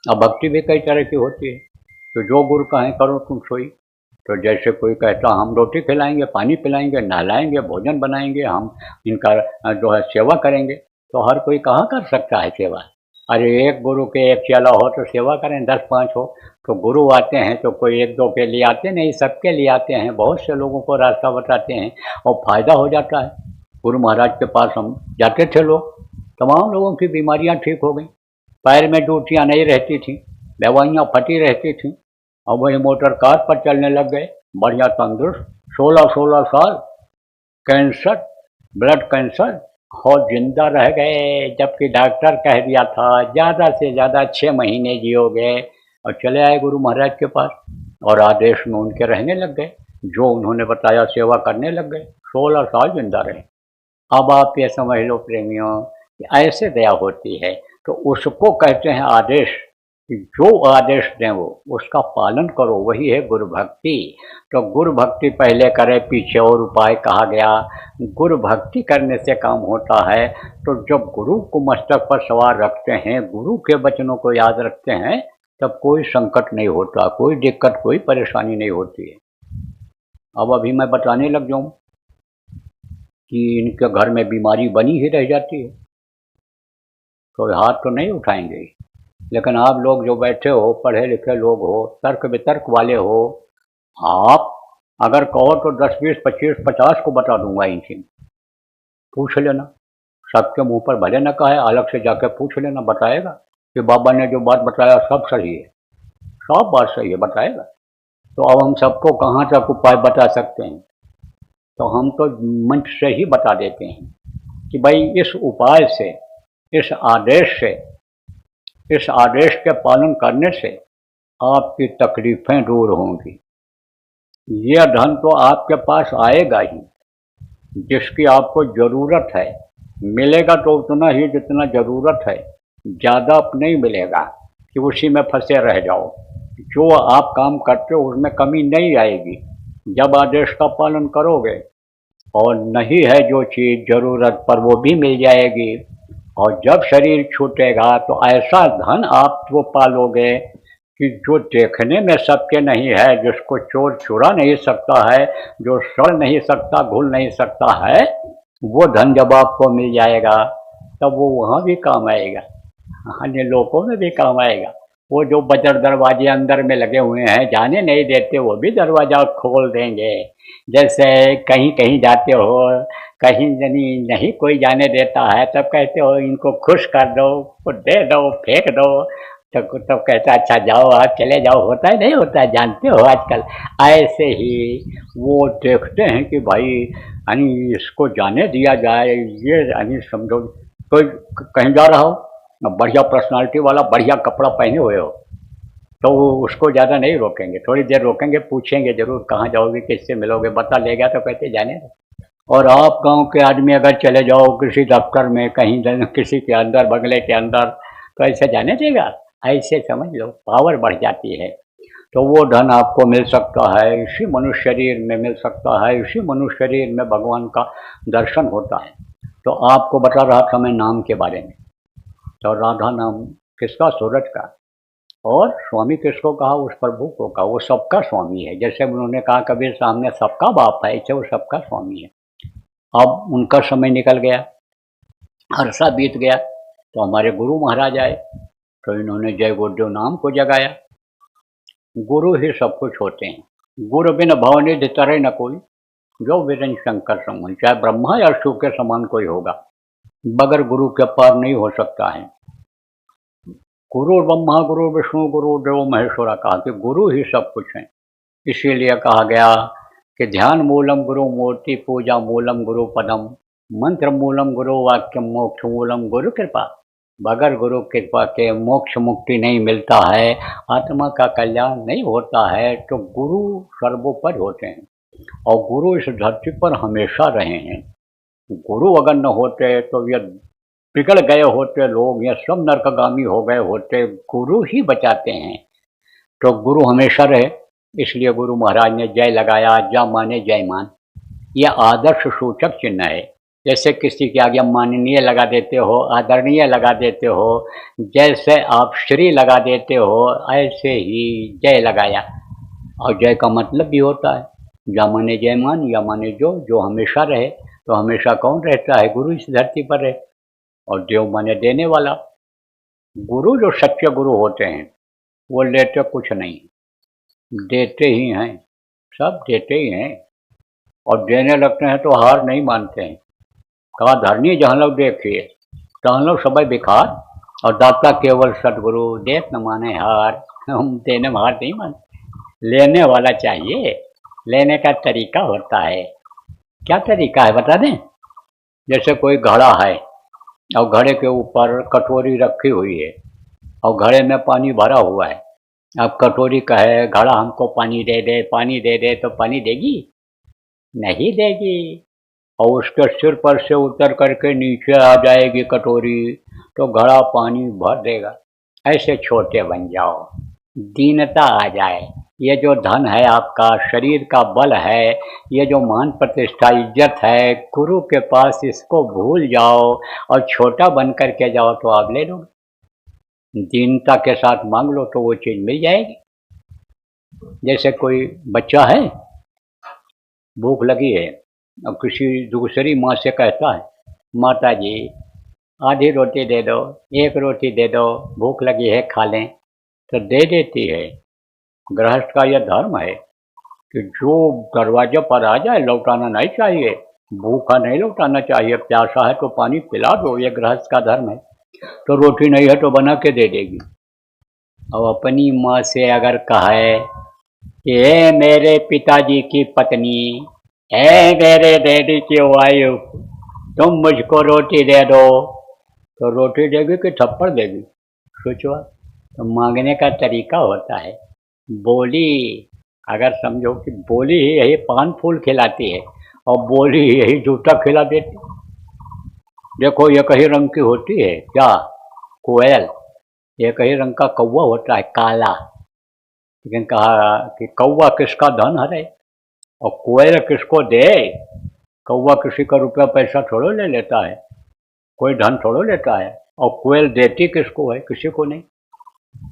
अब भक्ति भी कई तरह की होती है, तो जो गुरु कहें करो तुम सोई। तो जैसे कोई कहता हम रोटी खिलाएंगे, पानी पिलाएंगे, नहलाएंगे, भोजन बनाएंगे, हम इनका जो है सेवा करेंगे, तो हर कोई कहाँ कर सकता है सेवा? अरे एक गुरु के एक चेला हो तो सेवा करें, 10-5 हो तो गुरु आते हैं तो कोई 1-2 के लिए आते नहीं, सबके लिए आते हैं, बहुत से लोगों को रास्ता बताते हैं और फायदा हो जाता है। गुरु महाराज के पास हम जाते थे लोग, तमाम लोगों की बीमारियां ठीक हो गई, पैर में जूतियाँ नहीं रहती थी, दवाइयाँ फटी रहती थीं, और वही मोटर कार पर चलने लग गए, बढ़िया तंदुरुस्त, 16-16 साल, कैंसर, ब्लड कैंसर, और जिंदा रह गए, जबकि डॉक्टर कह दिया था ज़्यादा से ज़्यादा 6 महीने जियोगे। और चले आए गुरु महाराज के पास और आदेश में उनके रहने लग गए, जो उन्होंने बताया सेवा करने लग गए, 16 साल जिंदा रहे। अब आप ये समझ लो प्रेमियों कि ऐसे दया होती है, तो उसको कहते हैं आदेश, कि जो आदेश दें वो उसका पालन करो, वही है गुरु भक्ति। तो गुरु भक्ति पहले करे, पीछे और उपाय कहा गया। गुरु भक्ति करने से काम होता है। तो जब गुरु को मस्तक पर सवार रखते हैं, गुरु के वचनों को याद रखते हैं, तब कोई संकट नहीं होता, कोई दिक्कत, कोई परेशानी नहीं होती है। अब अभी मैं बताने लग जाऊं कि इनके घर में बीमारी बनी ही रह जाती है, तो हाथ तो नहीं उठाएंगे। लेकिन आप लोग जो बैठे हो, पढ़े लिखे लोग हो, तर्क वितर्क वाले हो, आप अगर कहो तो 10, 20, 25, 50 को बता दूंगा इनसे, पूछ लेना। सबके मुंह पर भले न कहे, अलग से जाके पूछ लेना, बताएगा कि बाबा ने जो बात बताया सब सही है, सब बात सही है, बताएगा। तो अब हम सबको कहाँ तक उपाय बता सकते हैं? तो हम तो मंच से ही बता देते हैं कि भाई इस उपाय से, इस आदेश से, इस आदेश के पालन करने से आपकी तकलीफें दूर होंगी। यह धन तो आपके पास आएगा ही, जिसकी आपको ज़रूरत है। मिलेगा तो उतना ही जितना ज़रूरत है, ज़्यादा नहीं मिलेगा कि उसी में फंसे रह जाओ। जो आप काम करते हो उसमें कमी नहीं आएगी जब आदेश का पालन करोगे, और नहीं है जो चीज़ ज़रूरत पर वो भी मिल जाएगी। और जब शरीर छूटेगा तो ऐसा धन आप वो पालोगे कि जो देखने में सबके नहीं है, जिसको चोर चुरा नहीं सकता है, जो सड़ नहीं सकता, घुल नहीं सकता है, वो धन जब आपको मिल जाएगा तब वो वहाँ भी काम आएगा, अन्य लोगों में भी काम आएगा। वो जो बजर दरवाजे अंदर में लगे हुए हैं, जाने नहीं देते, वो भी दरवाजा खोल देंगे। जैसे कहीं कहीं जाते हो, कहीं नहीं कोई जाने देता है, तब कहते हो इनको खुश कर दो, दे दो, फेंक दो, तब कहता अच्छा जाओ, आप चले जाओ। होता है नहीं होता है, जानते हो आजकल। ऐसे ही वो देखते हैं कि भाई यानी इसको जाने दिया जाए, ये यानी समझो कोई कहीं जा रहा हो, बढ़िया पर्सनालिटी वाला, बढ़िया कपड़ा पहने हुए हो, तो उसको ज़्यादा नहीं रोकेंगे, थोड़ी देर रोकेंगे, पूछेंगे जरूर कहाँ जाओगे, किससे मिलोगे, बता लेगा तो कहते जाने दो। और आप गांव के आदमी अगर चले जाओ किसी दफ्तर में, कहीं किसी के अंदर, बंगले के अंदर, तो ऐसे जाने देगा? ऐसे समझ लो पावर बढ़ जाती है। तो वो धन आपको मिल सकता है, इसी मनुष्य शरीर में मिल सकता है, इसी मनुष्य शरीर में भगवान का दर्शन होता है। तो आपको बता रहा था मैं नाम के बारे में। तो राधा नाम किसका? सूरज का। और स्वामी किसको कहा? उस प्रभु को कहा, वो सबका स्वामी है। जैसे उन्होंने कहा कबीर सामने सबका बाप है, ऐसे वो सबका स्वामी है। अब उनका समय निकल गया, अरसा बीत गया, तो हमारे गुरु महाराज आए, तो इन्होंने जय गुरुदेव नाम को जगाया। गुरु ही सब कुछ होते हैं। गुरु बिन भवनिधि तरे न कोई, जो वीरेन शंकर समान। चाहे ब्रह्मा या शिव के समान कोई होगा, बगैर गुरु के पार नहीं हो सकता है। गुरु ब्रह्मा, गुरु विष्णु, गुरु देव महेश्वरा, कहा कि गुरु ही सब कुछ है। इसीलिए कहा गया कि ध्यान मूलम गुरु मूर्ति, पूजा मूलम गुरु पदम, मंत्र मूलम गुरु वाक्यम, मोक्ष मूलम गुरु कृपा। बगैर गुरु कृपा के मोक्ष मुक्ति नहीं मिलता है, आत्मा का कल्याण नहीं होता है। तो गुरु सर्वोपरि होते हैं, और गुरु इस धरती पर हमेशा रहे हैं। गुरु अगर न होते तो ये बिगड़ गए होते लोग, या सब नरकगामी हो गए होते। गुरु ही बचाते हैं। तो गुरु हमेशा रहे, इसलिए गुरु महाराज ने जय लगाया, जा माने जय मान। यह आदर्श सूचक चिन्ह है। जैसे किसी के आगे माननीय लगा देते हो, आदरणीय लगा देते हो, जैसे आप श्री लगा देते हो, ऐसे ही जय लगाया। और जय का मतलब भी होता है जा माने जय मान, या माने जो हमेशा रहे। तो हमेशा कौन रहता है? गुरु इस धरती पर है। और देव माने देने वाला। गुरु जो सच्चे गुरु होते हैं वो लेते कुछ नहीं, देते ही हैं, सब देते ही हैं। और देने लगते हैं तो हार नहीं मानते हैं। कहा धरनी जहाँ लोग देखिए तहाँ लोग सब भिखार और दाता केवल सदगुरु देख न माने हार। हम देने में हार नहीं मान, लेने वाला चाहिए। लेने का तरीका होता है। क्या तरीका है बता दें? जैसे कोई घड़ा है और घड़े के ऊपर कटोरी रखी हुई है और घड़े में पानी भरा हुआ है। अब कटोरी कहे घड़ा हमको पानी दे दे, पानी दे दे, तो पानी देगी? नहीं देगी। और उसके सिर पर से उतर करके नीचे आ जाएगी कटोरी तो घड़ा पानी भर देगा। ऐसे छोटे बन जाओ, दीनता आ जाए। ये जो धन है आपका, शरीर का बल है, ये जो मान प्रतिष्ठा इज्जत है, गुरु के पास इसको भूल जाओ और छोटा बन करके जाओ तो आप ले लोगे। दीनता के साथ मांग लो तो वो चीज मिल जाएगी। जैसे कोई बच्चा है, भूख लगी है और किसी दूसरी माँ से कहता है माता जी आधी रोटी दे दो, एक रोटी दे दो, भूख लगी है खा लें, तो दे देती है। गृहस्थ का यह धर्म है कि जो दरवाजे पर आ जाए लौटाना नहीं चाहिए, भूखा नहीं लौटाना चाहिए। प्यासा है तो पानी पिला दो, ये गृहस्थ का धर्म है। तो रोटी नहीं है तो बना के दे देगी। और अपनी माँ से अगर कहे कि हे मेरे पिताजी की पत्नी, हे मेरे डैडी की वाइफ, तुम मुझको रोटी दे दो, तो रोटी देगी कि थप्पड़ देगी? सोचो। तो मांगने का तरीका होता है। बोली, अगर समझो कि बोली ही यही पान फूल खिलाती है और बोली ही यही जूता खिला देती। देखो ये कई रंग की होती है क्या? कोयल। ये कई रंग का कौवा होता है काला, लेकिन कहा कि कौवा किसका धन हरे और कोयल किसको दे? कौवा किसी का रुपया पैसा थोड़ो ले लेता है, कोई धन थोड़ो लेता है। और कोयल देती किसको है? किसी को नहीं।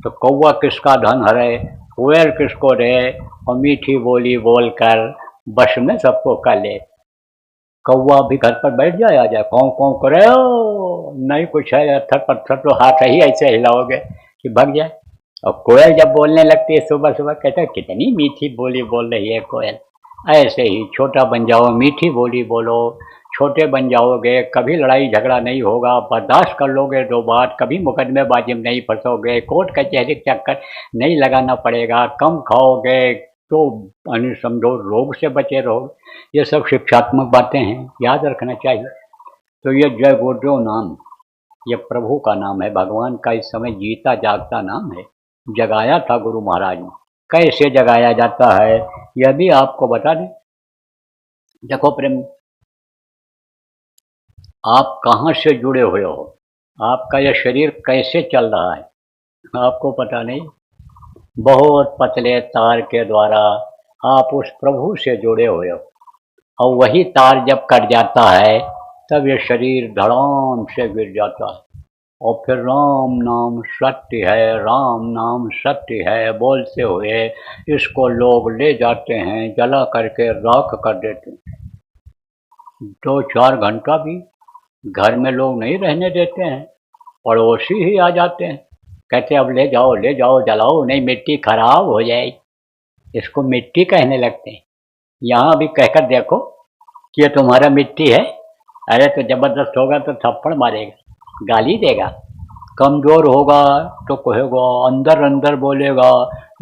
तो कौवा किसका धन हरे, कोयल किसको दे और मीठी बोली बोलकर बस में सबको कर ले। कौवा भी घर पर बैठ जाए, आ जाए, कौं कौं करे, ओ नहीं कुछ है, अत्थर पत्थर तो हाथ ही ऐसे हिलाओगे कि भाग जाए। और कोयल जब बोलने लगती है सुबह सुबह, कहते हैं कितनी मीठी बोली बोल रही है कोयल। ऐसे ही छोटा बन जाओ, मीठी बोली बोलो, छोटे बन जाओगे, कभी लड़ाई झगड़ा नहीं होगा, बर्दाश्त कर लोगे दो बात, कभी मुकदमेबाजी में नहीं फंसोगे, कोर्ट कचहरी चक्कर नहीं लगाना पड़ेगा, कम खाओगे तो समझो रोग से बचे रहोगे। ये सब शिक्षात्मक बातें हैं, याद रखना चाहिए। तो ये जय गुरुदेव नाम, ये प्रभु का नाम है, भगवान का इस समय जीता जागता नाम है। जगाया था गुरु महाराज ने। कैसे जगाया जाता है यह भी आपको बता दें। देखो प्रेम, आप कहाँ से जुड़े हुए हो, आपका यह शरीर कैसे चल रहा है आपको पता नहीं। बहुत पतले तार के द्वारा आप उस प्रभु से जुड़े हुए हो और वही तार जब कट जाता है तब ये शरीर धड़ाम से गिर जाता है। और फिर राम नाम सत्य है, राम नाम सत्य है बोलते हुए इसको लोग ले जाते हैं, जला करके राख कर देते हैं। 2-4 घंटा भी घर में लोग नहीं रहने देते हैं, पड़ोसी ही आ जाते हैं, कहते अब ले जाओ जलाओ, नहीं मिट्टी खराब हो जाएगी। इसको मिट्टी कहने लगते हैं। यहाँ भी कहकर देखो कि ये तुम्हारा मिट्टी है, अरे तो जबरदस्त होगा तो थप्पड़ मारेगा, गाली देगा। कमजोर होगा तो कहेगा, अंदर अंदर बोलेगा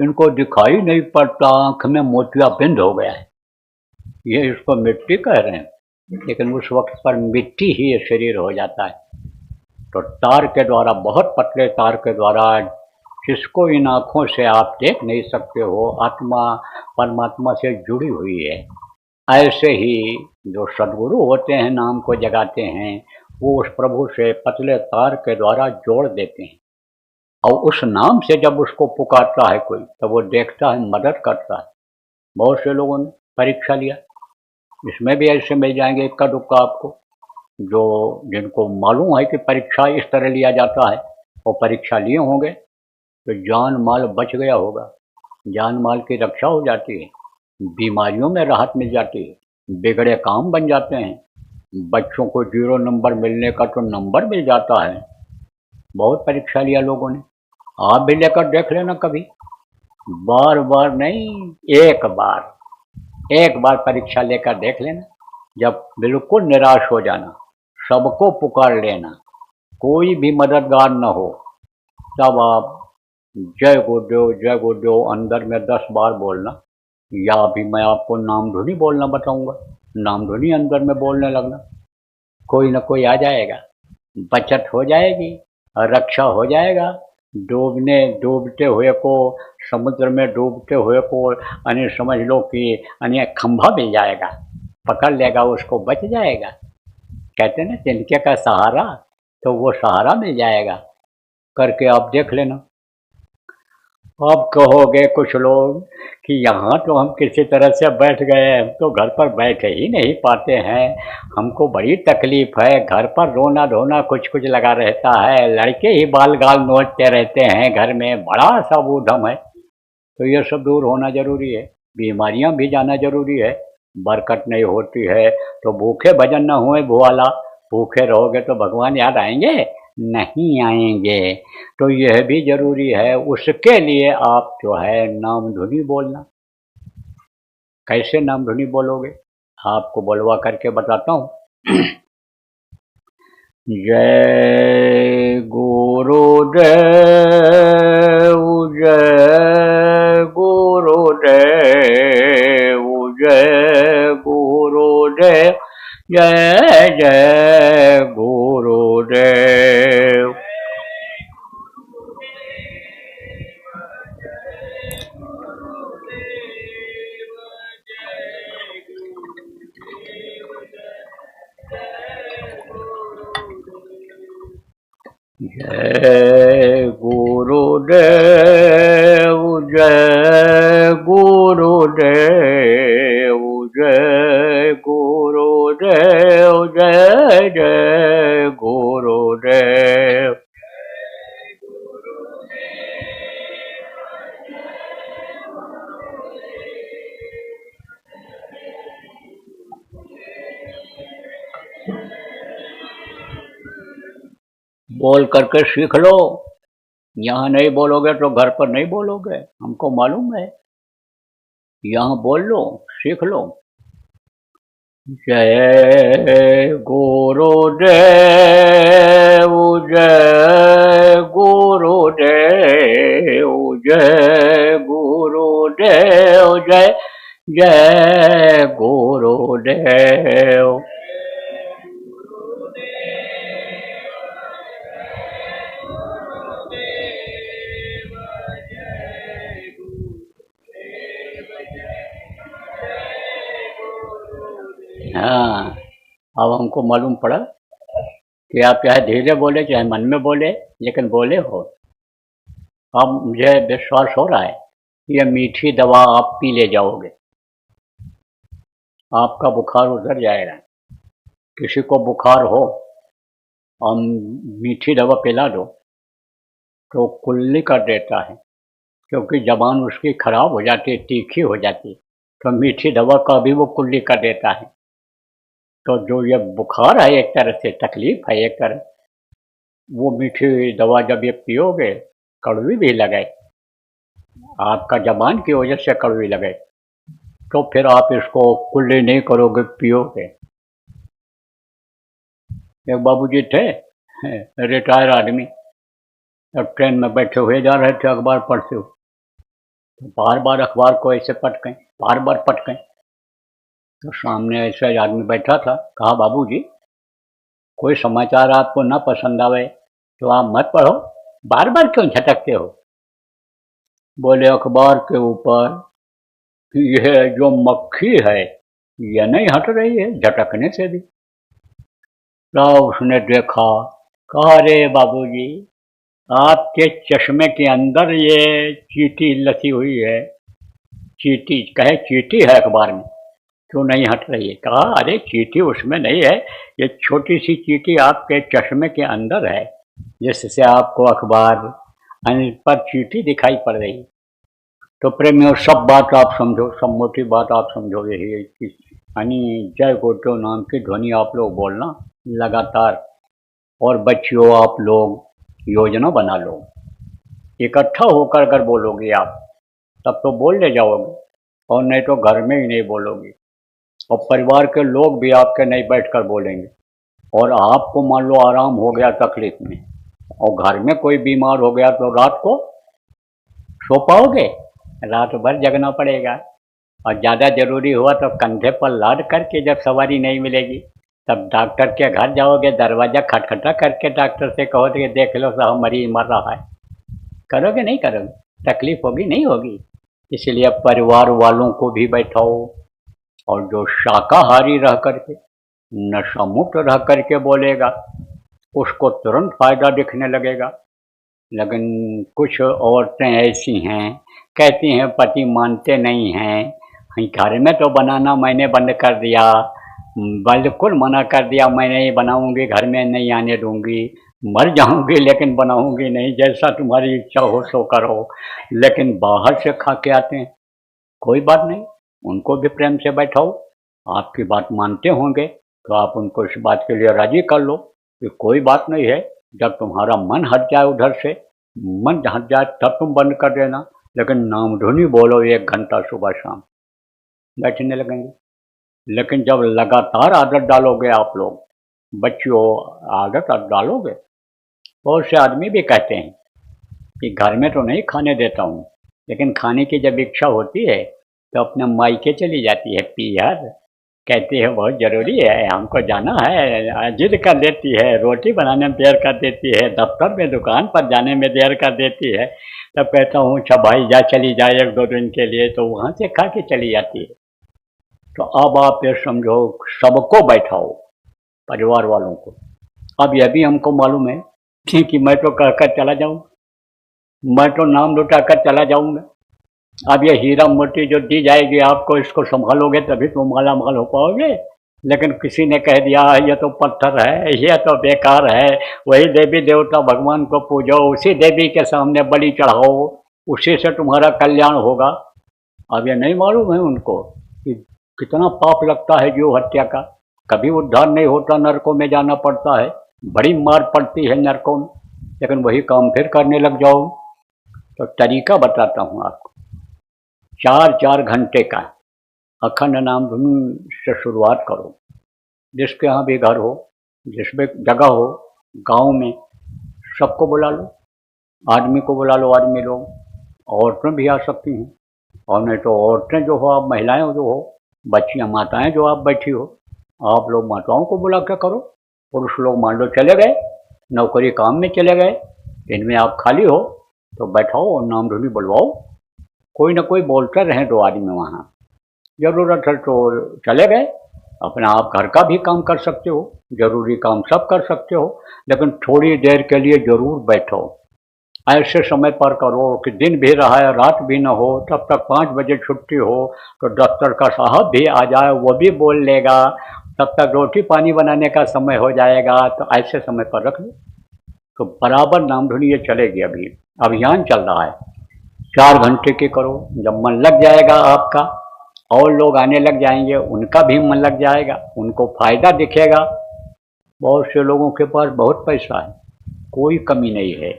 इनको दिखाई नहीं पड़ता, आंख में मोतियाबिंद हो गया है, ये इसको मिट्टी कह रहे हैं। लेकिन उस वक्त पर मिट्टी ही ये शरीर हो जाता है। तो तार के द्वारा, बहुत पतले तार के द्वारा, जिसको इन आँखों से आप देख नहीं सकते हो, आत्मा परमात्मा से जुड़ी हुई है। ऐसे ही जो सद्गुरु होते हैं, नाम को जगाते हैं, वो उस प्रभु से पतले तार के द्वारा जोड़ देते हैं। और उस नाम से जब उसको पुकारता है कोई, तब वो देखता है, मदद करता है। बहुत से लोगों ने परीक्षा लिया, इसमें भी ऐसे मिल जाएंगे इक्का दुक्का आपको, जो जिनको मालूम है कि परीक्षा इस तरह लिया जाता है और परीक्षा लिए होंगे तो जान माल बच गया होगा, जान माल की रक्षा हो जाती है, बीमारियों में राहत मिल जाती है, बिगड़े काम बन जाते हैं, बच्चों को 0 नंबर मिलने का तो नंबर मिल जाता है। बहुत परीक्षा लिया लोगों ने, आप भी लेकर देख लेना कभी, बार बार नहीं, एक बार परीक्षा लेकर देख लेना। जब बिल्कुल निराश हो जाना, सबको पुकार लेना, कोई भी मददगार न हो, तब आप जय गुरुदेव अंदर में 10 बार बोलना, या भी मैं आपको नाम धुनी बोलना बताऊंगा, नाम धुनी अंदर में बोलने लगना, कोई न कोई आ जाएगा, बचत हो जाएगी, रक्षा हो जाएगा। डूबते हुए को, समुद्र में डूबते हुए को यानी समझ लो कि यानी खंभा मिल जाएगा, पकड़ लेगा उसको, बच जाएगा। कहते हैं ना तिनके का सहारा, तो वो सहारा मिल जाएगा। करके आप देख लेना। अब कहोगे कुछ लोग कि यहाँ तो हम किसी तरह से बैठ गए, हम तो घर पर बैठ ही नहीं पाते हैं, हमको बड़ी तकलीफ है, घर पर रोना धोना कुछ कुछ लगा रहता है, लड़के ही बाल गाल नोचते रहते हैं, घर में बड़ा सा ऊधम है। तो ये सब दूर होना जरूरी है, बीमारियां भी जाना जरूरी है। बरकत नहीं होती है तो भूखे भजन न हुए भुआला, भूखे रहोगे तो भगवान याद आएंगे? नहीं आएंगे। तो यह भी जरूरी है, उसके लिए आप जो है नाम धुनी बोलना। कैसे नाम धुनी बोलोगे, आपको बोलवा करके बताता हूँ। जय गुरुदेव, जय गुरुदेव, जय गुरुदेव, जय जय गुरुदेव। जय गुरुदेव, जय गुरुदेव, जय गुरुदेव, जय जय गुरुदेव। बोल करके सीख लो, यहाँ नहीं बोलोगे तो घर पर नहीं बोलोगे, हमको मालूम है। यहाँ बोल लो, सीख लो। जय गुरुदेव, जय गुरुदेव, जय गुरुदेव, जय जय गुरुदेव। हाँ, अब हमको मालूम पड़ा कि आप चाहे धीरे बोले चाहे मन में बोले, लेकिन बोले हो। अब मुझे विश्वास हो रहा है कि यह मीठी दवा आप पी ले जाओगे, आपका बुखार उतर जाएगा। किसी को बुखार हो और मीठी दवा पिला दो तो कुल्ली कर देता है, क्योंकि जबान उसकी खराब हो जाती है, तीखी हो जाती है, तो मीठी दवा का भी वो कुल्ली कर देता है। तो जो ये बुखार है, एक तरह से तकलीफ है, एक तरह वो मीठी दवा जब ये पियोगे, कड़वी भी लगे, आपका जबान की वजह से कड़वी लगे, तो फिर आप इसको कुल्ली नहीं करोगे, पियोगे। एक बाबूजी थे, रिटायर आदमी, अब ट्रेन में बैठे हुए जा रहे थे, अखबार पढ़ते हुए, तो बार बार अखबार को ऐसे पटकें, बार बार पटकें, तो सामने ऐसा आदमी बैठा था। कहा, बाबूजी कोई समाचार आपको ना पसंद आवे तो आप मत पढ़ो, बार बार क्यों झटकते हो? बोले, अखबार के ऊपर यह जो मक्खी है यह नहीं हट रही है झटकने से भी। तो उसने देखा, कहा, अरे बाबूजी आपके चश्मे के अंदर ये चींटी लसी हुई है। चींटी कहे, चींटी है अखबार में, क्यों नहीं हट रही है? कहा, अरे चींटी उसमें नहीं है, ये छोटी सी चींटी आपके चश्मे के अंदर है, जिससे आपको अखबार पर चींटी दिखाई पड़ रही। तो प्रेमियों, सब बात आप समझो, सब मोटी बात आप समझो, यही है कि यानी जय गुरुदेव नाम की ध्वनि आप लोग बोलना लगातार। और बच्चियों, आप लोग योजना बना लो, इकट्ठा होकर अगर बोलोगे आप तब तो बोल ले जाओगे, और नहीं तो घर में ही नहीं बोलोगे, और परिवार के लोग भी आपके नहीं बैठकर बोलेंगे। और आपको मान लो आराम हो गया तकलीफ में, और घर में कोई बीमार हो गया तो रात को सो पाओगे? रात भर जगना पड़ेगा। और ज़्यादा ज़रूरी हुआ तो कंधे पर लाद करके, जब सवारी नहीं मिलेगी तब डॉक्टर के घर जाओगे, दरवाज़ा खटखटा करके डॉक्टर से कहोगे देख लो साहब मरीज मर रहा है। करोगे नहीं करोगे? तकलीफ होगी नहीं होगी? इसलिए परिवार वालों को भी बैठाओ, और जो शाकाहारी रह करके, नशा मुक्त रह करके बोलेगा, उसको तुरंत फायदा दिखने लगेगा। लेकिन कुछ औरतें ऐसी हैं, कहती हैं पति मानते नहीं हैं, घर में तो बनाना मैंने बंद कर दिया, बिल्कुल मना कर दिया, मैं नहीं बनाऊंगी, घर में नहीं आने दूंगी, मर जाऊंगी लेकिन बनाऊंगी नहीं, जैसा तुम्हारी इच्छा हो सो करो। लेकिन बाहर से खा के आते हैं। कोई बात नहीं, उनको भी प्रेम से बैठाओ, आपकी बात मानते होंगे तो आप उनको इस बात के लिए राजी कर लो कि कोई बात नहीं है, जब तुम्हारा मन हट जाए उधर से, मन हट जाए तब तुम बंद कर देना, लेकिन नाम धुनी बोलो 1 घंटा सुबह शाम, बैठने लगेंगे। लेकिन जब लगातार आदत डालोगे आप लोग, बच्चों आदत डालोगे, बहुत से आदमी भी कहते हैं कि घर में तो नहीं खाने देता हूँ, लेकिन खाने की जब इच्छा होती है तो अपने मायके चली जाती है पियर, कहती है बहुत ज़रूरी है हमको जाना है, जिद कर देती है, रोटी बनाने में देर कर देती है, दफ्तर में दुकान पर जाने में देर कर देती है। तब कहता हूँ अच्छा भाई जा, चली जाए 1-2 दिन के लिए, तो वहाँ से खा के चली जाती है। तो अब आप ये समझो, सबको बैठाओ, परिवार वालों को। अब यह भी हमको मालूम है कि मैं तो कहकर चला जाऊँ, मैं तो नाम लुटा कर चला जाऊँगा। अब ये हीरा मोती जो दी जाएगी आपको, इसको संभालोगे तभी तो माला माल हो पाओगे। लेकिन किसी ने कह दिया ये तो पत्थर है, ये तो बेकार है, वही देवी देवता भगवान को पूजो, उसी देवी के सामने बलि चढ़ाओ, उसी से तुम्हारा कल्याण होगा। अब ये नहीं मालूम है उनको कि कितना पाप लगता है जीव हत्या का, कभी उद्धार नहीं होता, नरकों में जाना पड़ता है, बड़ी मार पड़ती है नरकों में। लेकिन वही काम फिर करने लग जाओ। तो तरीका बताता हूँ आपको। 4-4 घंटे का अखंड नाम धुन से शुरुआत करो। जिसके यहाँ भी घर हो, जिसमें जगह हो, गांव में सबको बुला लो, आदमी को बुला लो, आदमी लोग, औरतें भी आ सकती हैं, और नहीं तो औरतें जो हो, आप महिलाएं जो हो, बच्चियां माताएं जो आप बैठी हो, आप लोग माताओं को बुला के करो। पुरुष लोग मान लो चले गए, नौकरी काम में चले गए, इनमें आप खाली हो तो बैठाओ और नाम धुनी बुलवाओ। कोई ना कोई बोलते रहे 2 आदमी वहाँ, ज़रूरत है तो चले गए। अपना आप घर का भी काम कर सकते हो, ज़रूरी काम सब कर सकते हो, लेकिन थोड़ी देर के लिए ज़रूर बैठो। ऐसे समय पर करो कि दिन भी रहा है रात भी ना हो, तब तक 5 बजे छुट्टी हो तो दफ्तर का साहब भी आ जाए, वो भी बोल लेगा, तब तक रोटी पानी बनाने का समय हो जाएगा। तो ऐसे समय पर रख लो तो बराबर नाम धुनी ये चलेगी। अभी अभियान चल रहा है, 4 घंटे की करो। जब मन लग जाएगा आपका, और लोग आने लग जाएंगे, उनका भी मन लग जाएगा, उनको फायदा दिखेगा। बहुत से लोगों के पास बहुत पैसा है, कोई कमी नहीं है,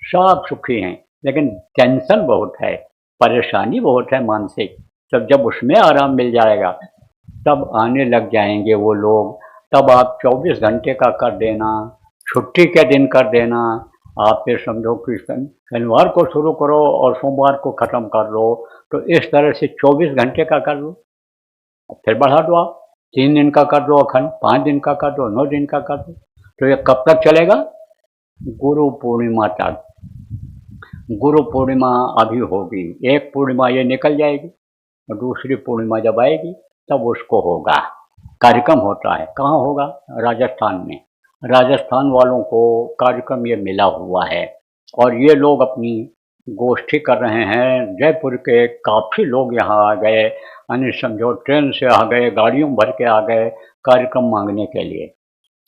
सब सुखी हैं, लेकिन टेंशन बहुत है, परेशानी बहुत है मानसिक। तब जब उसमें आराम मिल जाएगा तब आने लग जाएंगे वो लोग। तब आप 24 घंटे का कर देना, छुट्टी के दिन कर देना। आप ये समझो कि शनिवार को शुरू करो और सोमवार को ख़त्म कर लो, तो इस तरह से 24 घंटे का कर लो। फिर बढ़ा दो, आप 3 दिन का कर दो अखंड, 5 दिन का कर दो, 9 दिन का कर दो। तो ये कब तक चलेगा? गुरु पूर्णिमा तक। गुरु पूर्णिमा अभी होगी, एक पूर्णिमा ये निकल जाएगी और दूसरी पूर्णिमा जब आएगी तब उसको होगा, कार्यक्रम होता है। कहाँ होगा? राजस्थान में। राजस्थान वालों को कार्यक्रम ये मिला हुआ है, और ये लोग अपनी गोष्ठी कर रहे हैं। जयपुर के काफ़ी लोग यहाँ आ गए, यानी समझो ट्रेन से आ गए, गाड़ियों भर के आ गए कार्यक्रम मांगने के लिए।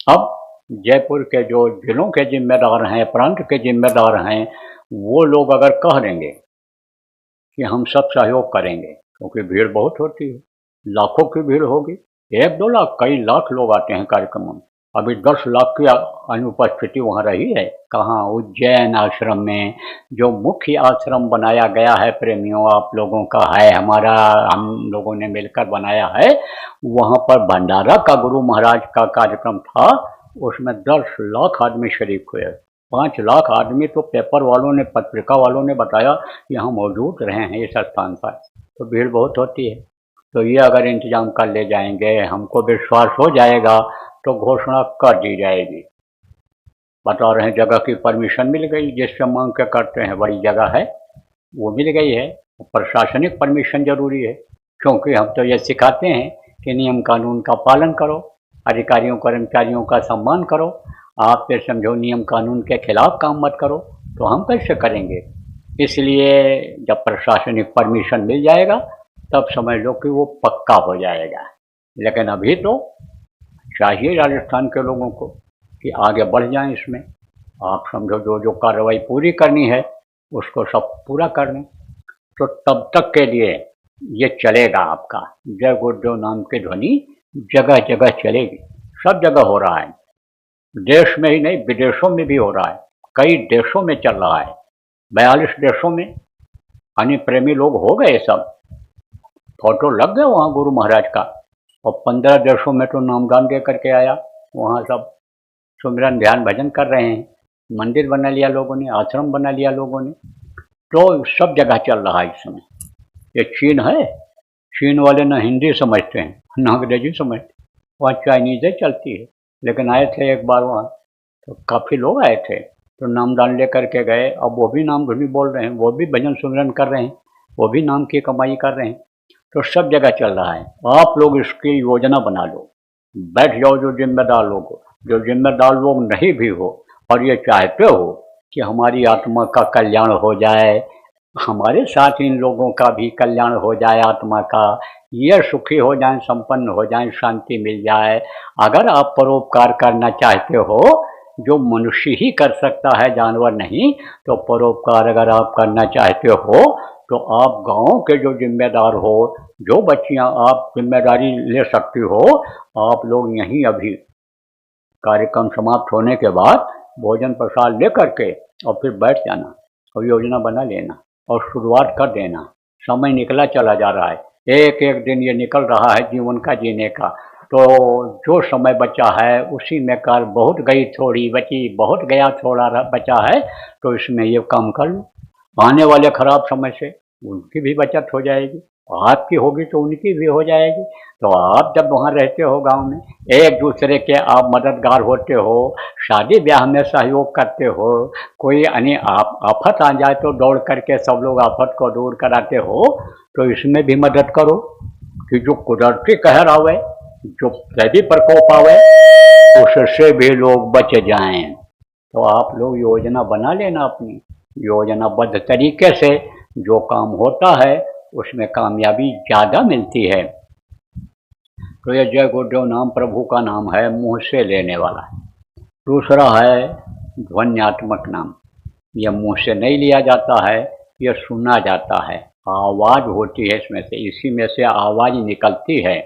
अब जयपुर के जो जिलों के जिम्मेदार हैं, प्रांत के जिम्मेदार हैं, वो लोग अगर कह देंगे कि हम सब सहयोग करेंगे, क्योंकि भीड़ बहुत होती है, लाखों की भीड़ होगी, 1-2 लाख, कई लाख लोग आते हैं कार्यक्रमों में, अभी 10 लाख की अनुपस्थिति वहाँ रही है। कहाँ? उज्जैन आश्रम में, जो मुख्य आश्रम बनाया गया है प्रेमियों, आप लोगों का है, हमारा, हम लोगों ने मिलकर बनाया है, वहाँ पर भंडारा का गुरु महाराज का कार्यक्रम था। उसमें 10 लाख आदमी शरीक हुए। 5 लाख आदमी तो पेपर वालों ने, पत्रिका वालों ने बताया कि यहाँ मौजूद रहे हैं इस स्थान पर। तो भीड़ बहुत होती है। तो ये अगर इंतजाम कर ले जाएंगे, हमको विश्वास हो जाएगा तो घोषणा कर दी जाएगी। बता रहे हैं जगह की परमिशन मिल गई, जिससे मांग के करते हैं, बड़ी जगह है वो मिल गई है। प्रशासनिक परमिशन जरूरी है, क्योंकि हम तो ये सिखाते हैं कि नियम कानून का पालन करो, अधिकारियों कर्मचारियों का सम्मान करो। आप ये समझो नियम कानून के खिलाफ काम मत करो, तो हम कैसे करेंगे? इसलिए जब प्रशासनिक परमिशन मिल जाएगा तब समझ लो कि वो पक्का हो जाएगा। लेकिन अभी तो चाहिए राजस्थान के लोगों को कि आगे बढ़ जाएं इसमें। आप समझो जो जो कार्रवाई पूरी करनी है उसको सब पूरा कर लें। तो तब तक के लिए ये चलेगा आपका जय गुरुदेव नाम की ध्वनि जगह जगह चलेगी। सब जगह हो रहा है, देश में ही नहीं विदेशों में भी हो रहा है। कई देशों में चल रहा है, 42 देशों में अन्य प्रेमी लोग हो गए सब, फोटो लग गए वहाँ गुरु महाराज का। और 15 देशों में तो नामदान दे करके आया, वहाँ सब सुमिरन ध्यान भजन कर रहे हैं। मंदिर बना लिया लोगों ने, आश्रम बना लिया लोगों ने। तो सब जगह चल रहा है इस समय। ये चीन है, चीन वाले ना हिंदी समझते हैं ना अंग्रेजी समझते, वहाँ चाइनीज ही चलती है। लेकिन आए थे एक बार वहाँ, तो काफ़ी लोग आए थे, तो नामदान लेकर के गए। अब वो भी नाम धुनी बोल रहे हैं, वो भी भजन सुमिरन कर रहे हैं, वो भी नाम की कमाई कर रहे हैं। तो सब जगह चल रहा है। आप लोग इसकी योजना बना लो, बैठ जाओ जो जिम्मेदार लोग हो। जो जिम्मेदार लोग नहीं भी हो और ये चाहते हो कि हमारी आत्मा का कल्याण हो जाए, हमारे साथ इन लोगों का भी कल्याण हो जाए, आत्मा का, ये सुखी हो जाए, संपन्न हो जाए, शांति मिल जाए। अगर आप परोपकार करना चाहते हो, जो मनुष्य ही कर सकता है, जानवर नहीं, तो परोपकार अगर आप करना चाहते हो तो आप गांव के जो जिम्मेदार हो, जो बच्चियां आप जिम्मेदारी ले सकती हो, आप लोग यहीं अभी कार्यक्रम समाप्त होने के बाद भोजन प्रसाद ले करके और फिर बैठ जाना और योजना बना लेना और शुरुआत कर देना। समय निकला चला जा रहा है, एक एक दिन ये निकल रहा है जीवन का जीने का। तो जो समय बचा है उसी में कार बहुत गई थोड़ी बची, बहुत गया थोड़ा बचा है, तो इसमें ये काम कर लो। आने वाले खराब समय से उनकी भी बचत हो जाएगी, आपकी होगी तो उनकी भी हो जाएगी। तो आप जब वहाँ रहते हो गांव में, एक दूसरे के आप मददगार होते हो, शादी ब्याह में सहयोग करते हो, कोई अन्य आफत आ जाए तो दौड़ करके सब लोग आफत को दूर कराते हो, तो इसमें भी मदद करो कि जो कुदरती कहर आवे, जो दैवी प्रकोप आवे, उससे भी लोग बच जाएं। तो आप लोग योजना बना लेना, अपनी योजनाबद्ध तरीके से जो काम होता है उसमें कामयाबी ज़्यादा मिलती है। तो ये जय गुरुदेव नाम प्रभु का नाम है, मुँह से लेने वाला। दूसरा है ध्वन्यात्मक नाम, यह मुँह से नहीं लिया जाता है, यह सुना जाता है, आवाज़ होती है इसमें से, इसी में से आवाज़ निकलती है।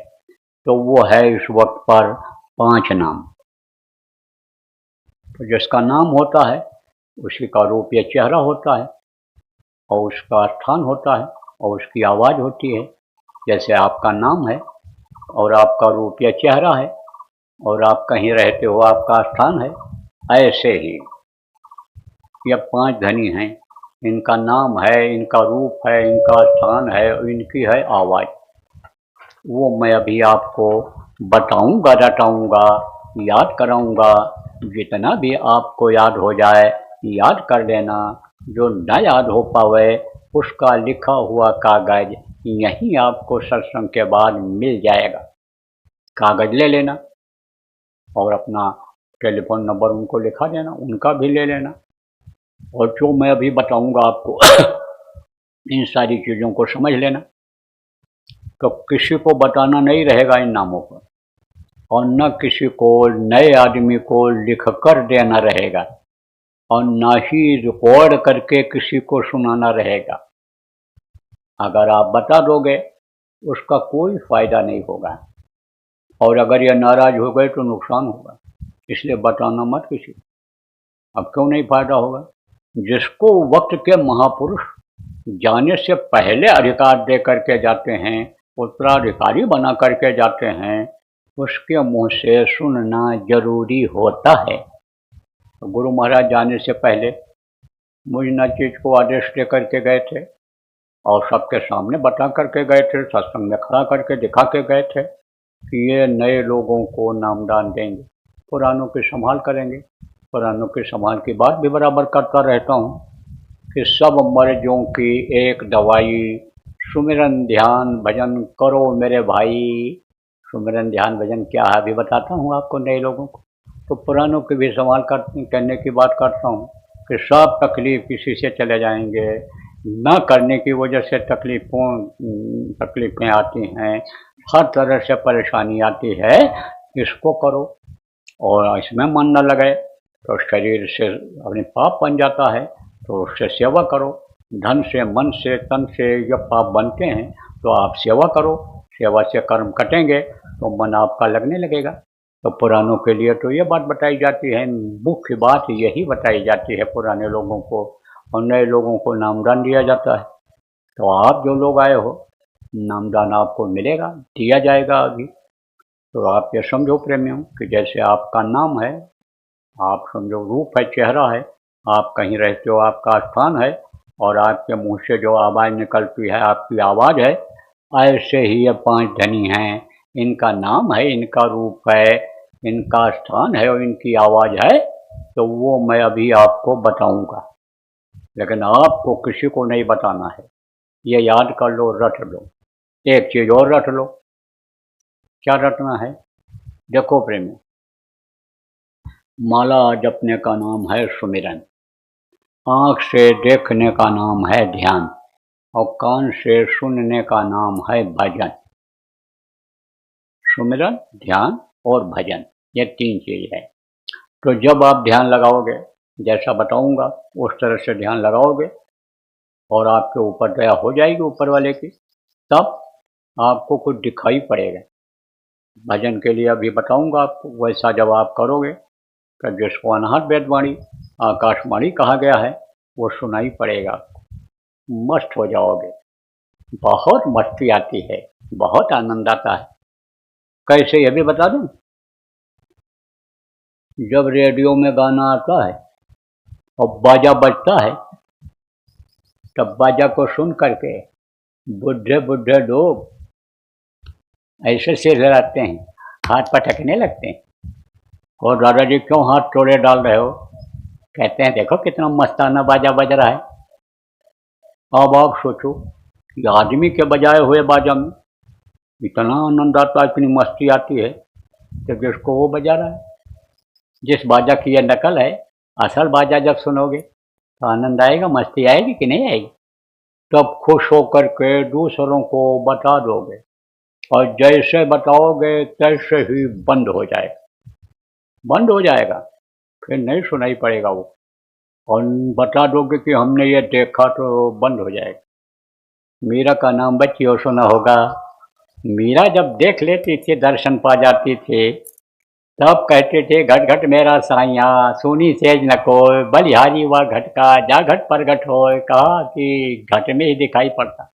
तो वो है इस वक्त पर 5 नाम। तो जिसका नाम होता है उसी का रूप या चेहरा होता है, और उसका स्थान होता है, और उसकी आवाज़ होती है। जैसे आपका नाम है और आपका रूप या चेहरा है, और आप कहीं रहते हो, आपका स्थान है, ऐसे ही ये 5 धनी हैं। इनका नाम है, इनका रूप है, इनका स्थान है, इनकी है आवाज़। वो मैं अभी आपको बताऊंगा, रटाऊंगा, याद कराऊंगा। जितना भी आपको याद हो जाए याद कर लेना, जो न याद हो पावे उसका लिखा हुआ कागज यहीं आपको सत्संग के बाद मिल जाएगा। कागज ले लेना और अपना टेलीफोन नंबर उनको लिखा देना, उनका भी ले लेना। और जो मैं अभी बताऊंगा आपको इन सारी चीज़ों को समझ लेना। तो किसी को बताना नहीं रहेगा इन नामों पर, और न किसी को, नए आदमी को लिख कर देना रहेगा, और न ही रिकॉर्ड करके किसी को सुनाना रहेगा। अगर आप बता दोगे उसका कोई फायदा नहीं होगा, और अगर ये नाराज हो गए तो नुकसान होगा। इसलिए बताना मत किसी को। अब क्यों नहीं फायदा होगा? जिसको वक्त के महापुरुष जाने से पहले अधिकार दे करके जाते हैं, उत्तराधिकारी बना करके जाते हैं, उसके मुंह से सुनना जरूरी होता है। तो गुरु महाराज जाने से पहले मुझ न चीज को आदेश दे करके गए थे और सबके सामने बता करके गए थे, सत्संग में खड़ा करके दिखा के गए थे कि ये नए लोगों को नामदान देंगे, पुरानों की संभाल करेंगे। पुरानों की संभाल की बात भी बराबर करता रहता हूँ कि सब मर्जों की एक दवाई, सुमिरन ध्यान भजन करो मेरे भाई। सुमिरन ध्यान भजन क्या है अभी बताता हूँ आपको, नए लोगों को। तो पुरानों की भी संभाल करने की बात करता हूँ कि सब तकलीफ किसी से चले जाएंगे, न करने की वजह से तकलीफें आती हैं, हर तरह से परेशानी आती है। इसको करो और इसमें मन न लगे तो शरीर से अपने पाप बन जाता है, तो उससे सेवा करो। धन से, मन से, तन से जब पाप बनते हैं तो आप सेवा करो, सेवा से कर्म कटेंगे तो मन आपका लगने लगेगा। तो पुरानों के लिए तो ये बात बताई जाती है, मुख्य बात यही बताई जाती है पुराने लोगों को, और नए लोगों को नामदान दिया जाता है। तो आप जो लोग आए हो, नामदान आपको मिलेगा, दिया जाएगा अभी। तो आप ये समझो प्रेमियों कि जैसे आपका नाम है, आप समझो रूप है, चेहरा है, आप कहीं रहते हो आपका स्थान है, और आपके मुंह से जो आवाज़ निकलती है आपकी आवाज़ है। ऐसे ही ये 5 धनी हैं, इनका नाम है, इनका रूप है, इनका स्थान है और इनकी आवाज़ है। तो वो मैं अभी आपको बताऊंगा, लेकिन आपको किसी को नहीं बताना है। ये याद कर लो, रट लो। एक चीज़ और रट लो। क्या रटना है? देखो प्रेमी, माला जपने का नाम है सुमिरन, आँख से देखने का नाम है ध्यान, और कान से सुनने का नाम है भजन। सुमिरन, ध्यान और भजन, ये 3 चीज है। तो जब आप ध्यान लगाओगे, जैसा बताऊंगा उस तरह से ध्यान लगाओगे और आपके ऊपर दया हो जाएगी ऊपर वाले की, तब आपको कुछ दिखाई पड़ेगा। भजन के लिए अभी बताऊंगा आपको, वैसा जब आप करोगे तो जिसको अनहद वेदवाणी, आकाशवाणी कहा गया है, वो सुनाई पड़ेगा। मस्त हो जाओगे, बहुत मस्ती आती है, बहुत आनंद आता है। कैसे ये भी बता दूं? जब रेडियो में गाना आता है और बाजा बजता है, तब बाजा को सुन करके बुढ़े बुढ़े लोग ऐसे सिर हिलाते हैं, हाथ पटकने लगते हैं। और दादाजी क्यों हाथ टोड़े डाल रहे हो? कहते हैं देखो कितना मस्ताना बाजा बज रहा है। अब आप सोचो कि आदमी के बजाए हुए बाजा में इतना आनंद आता है, इतनी मस्ती आती है, तो जिसको वो बजा रहा है। जिस बाजा की यह नकल है, असल बाजा जब सुनोगे तो आनंद आएगा, मस्ती आएगी कि नहीं आएगी? तब खुश होकर के दूसरों को बता दोगे, और जैसे बताओगे तैसे ही बंद हो जाएगा, बंद हो जाएगा, फिर नहीं सुनाई पड़ेगा वो। और बता दोगे कि हमने ये देखा, तो बंद हो जाएगा। मीरा का नाम बच्चियों सुना होगा। मीरा जब देख लेती थी, दर्शन पा जाती थी, तब कहते थे घट घट मेरा साइया, सुनी सेज न कोय, बलिहारी हुआ घट का, जा घट प्रगट हो। कहा कि घट में ही दिखाई पड़ता,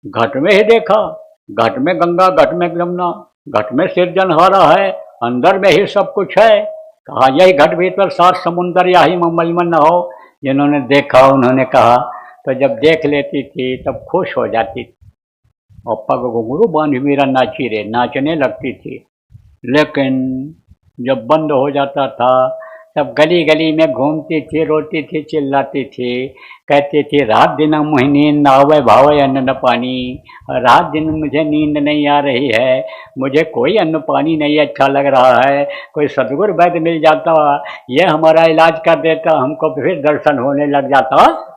घट में ही देखा, घट में गंगा, घट में यमुना, घट में सृजनहारा है, अंदर में ही सब कुछ है। कहा यही घट भीतर 7 समुंदर या ही ममलमन न हो। जिन्होंने देखा उन्होंने कहा। तो जब देख लेती थी तब खुश हो जाती थी, और पग घुंघरू बांधी मीरा नाची रे, नाचने लगती थी। लेकिन जब बंद हो जाता था, तब गली गली में घूमती थी, रोती थी, चिल्लाती थी, कहती थी रात दिन मुझे नींद आवे भावे अन्न न पानी, रात दिन मुझे नींद नहीं आ रही है, मुझे कोई अन्न पानी नहीं अच्छा लग रहा है, कोई सदगुरु वैद्य मिल जाता, ये हमारा इलाज कर देता, हमको फिर दर्शन होने लग जाता।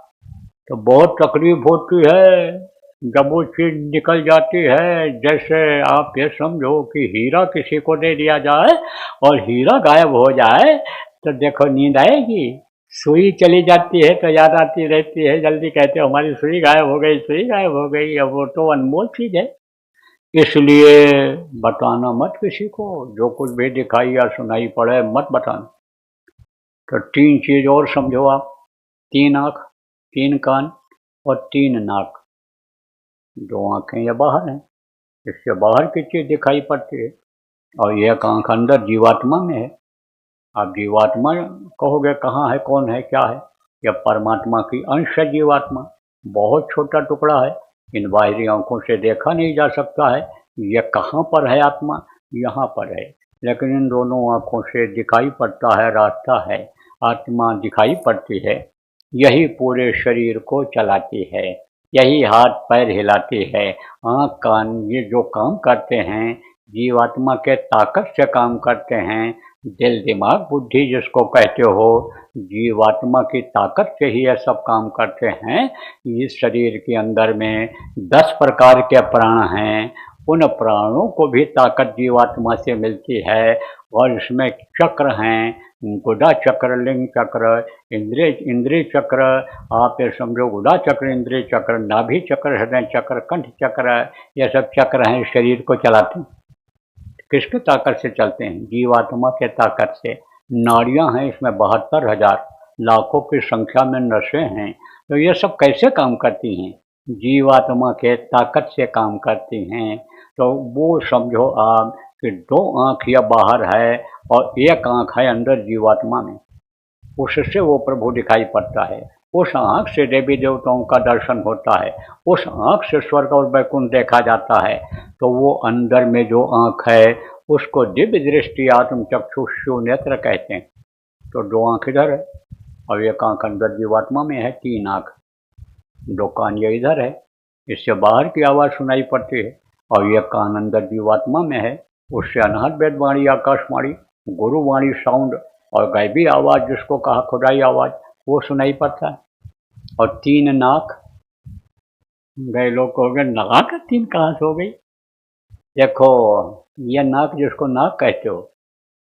तो बहुत तकलीफ होती है जब वो चीज निकल जाती है। जैसे आप ये समझो कि हीरा किसी को दे दिया जाए और हीरा गायब हो जाए, तो देखो नींद आएगी? सुई चली जाती है तो याद आती रहती है, जल्दी कहते हो हमारी सुई गायब हो गई, सुई गायब हो गई। अब वो तो अनमोल चीज है। इसलिए बताना मत किसी को, जो कुछ भी दिखाई या सुनाई पड़े मत बताना। तो तीन चीज और समझो आप, तीन आंख, तीन कान और तीन नाक। दो आंखें ये बाहर हैं, इससे बाहर की चीज दिखाई पड़ती है, और एक आंख अंदर जीवात्मा में है। आप जीवात्मा कहोगे, कहाँ है, कौन है, क्या है? यह परमात्मा की अंश है जीवात्मा, बहुत छोटा टुकड़ा है, इन बाहरी आंखों से देखा नहीं जा सकता है। यह कहाँ पर है आत्मा? यहाँ पर है, लेकिन इन दोनों आंखों से दिखाई पड़ता है, रास्ता है, आत्मा दिखाई पड़ती है। यही पूरे शरीर को चलाती है, यही हाथ पैर हिलाती है। आंख कान ये जो काम करते हैं, जीवात्मा के ताकत से काम करते हैं। दिल दिमाग बुद्धि जिसको कहते हो, जीवात्मा की ताकत से ही यह सब काम करते हैं। इस शरीर के अंदर में 10 प्रकार के प्राण हैं, उन प्राणों को भी ताकत जीवात्मा से मिलती है। और इसमें चक्र हैं, गुदा चक्र, लिंग चक्र, इंद्रिय चक्र। आप ये समझो, गुदा चक्र, इंद्रिय चक्र, नाभि चक्र, हृदय चक्र, कंठ चक्र, ये सब चक्र हैं, शरीर को चलाते हैं। किसके ताकत से चलते हैं? जीवात्मा के ताकत से। नाड़ियां हैं इसमें 72,000, लाखों की संख्या में नसें हैं। तो ये सब कैसे काम करती हैं? जीवात्मा के ताकत से काम करती हैं। तो वो समझो आप कि दो आंख या बाहर है और एक आंख है अंदर जीवात्मा में, उससे वो प्रभु दिखाई पड़ता है। उस आंख से देवी देवताओं का दर्शन होता है, उस आंख से स्वर्ग और वैकुंठ देखा जाता है। तो वो अंदर में जो आंख है उसको दिव्य दृष्टि आत्म चक्षुषु नेत्र कहते हैं। तो दो आंख इधर है और एक आंख अंदर जीवात्मा में है, तीन आंख। दो कान ये इधर है, इससे बाहर की आवाज सुनाई पड़ती है, और ये कान अंदर जीवात्मा में है, उससे अनहद वेदवाणी, आकाशवाणी, गुरुवाणी साउंड और गैबी आवाज जिसको कहा खुदाई आवाज, वो सुनाई पड़ता है। और तीन नाक, गए लोग कहोगे नाक तीन कहाँ से हो गई? देखो, ये नाक जिसको नाक कहते हो,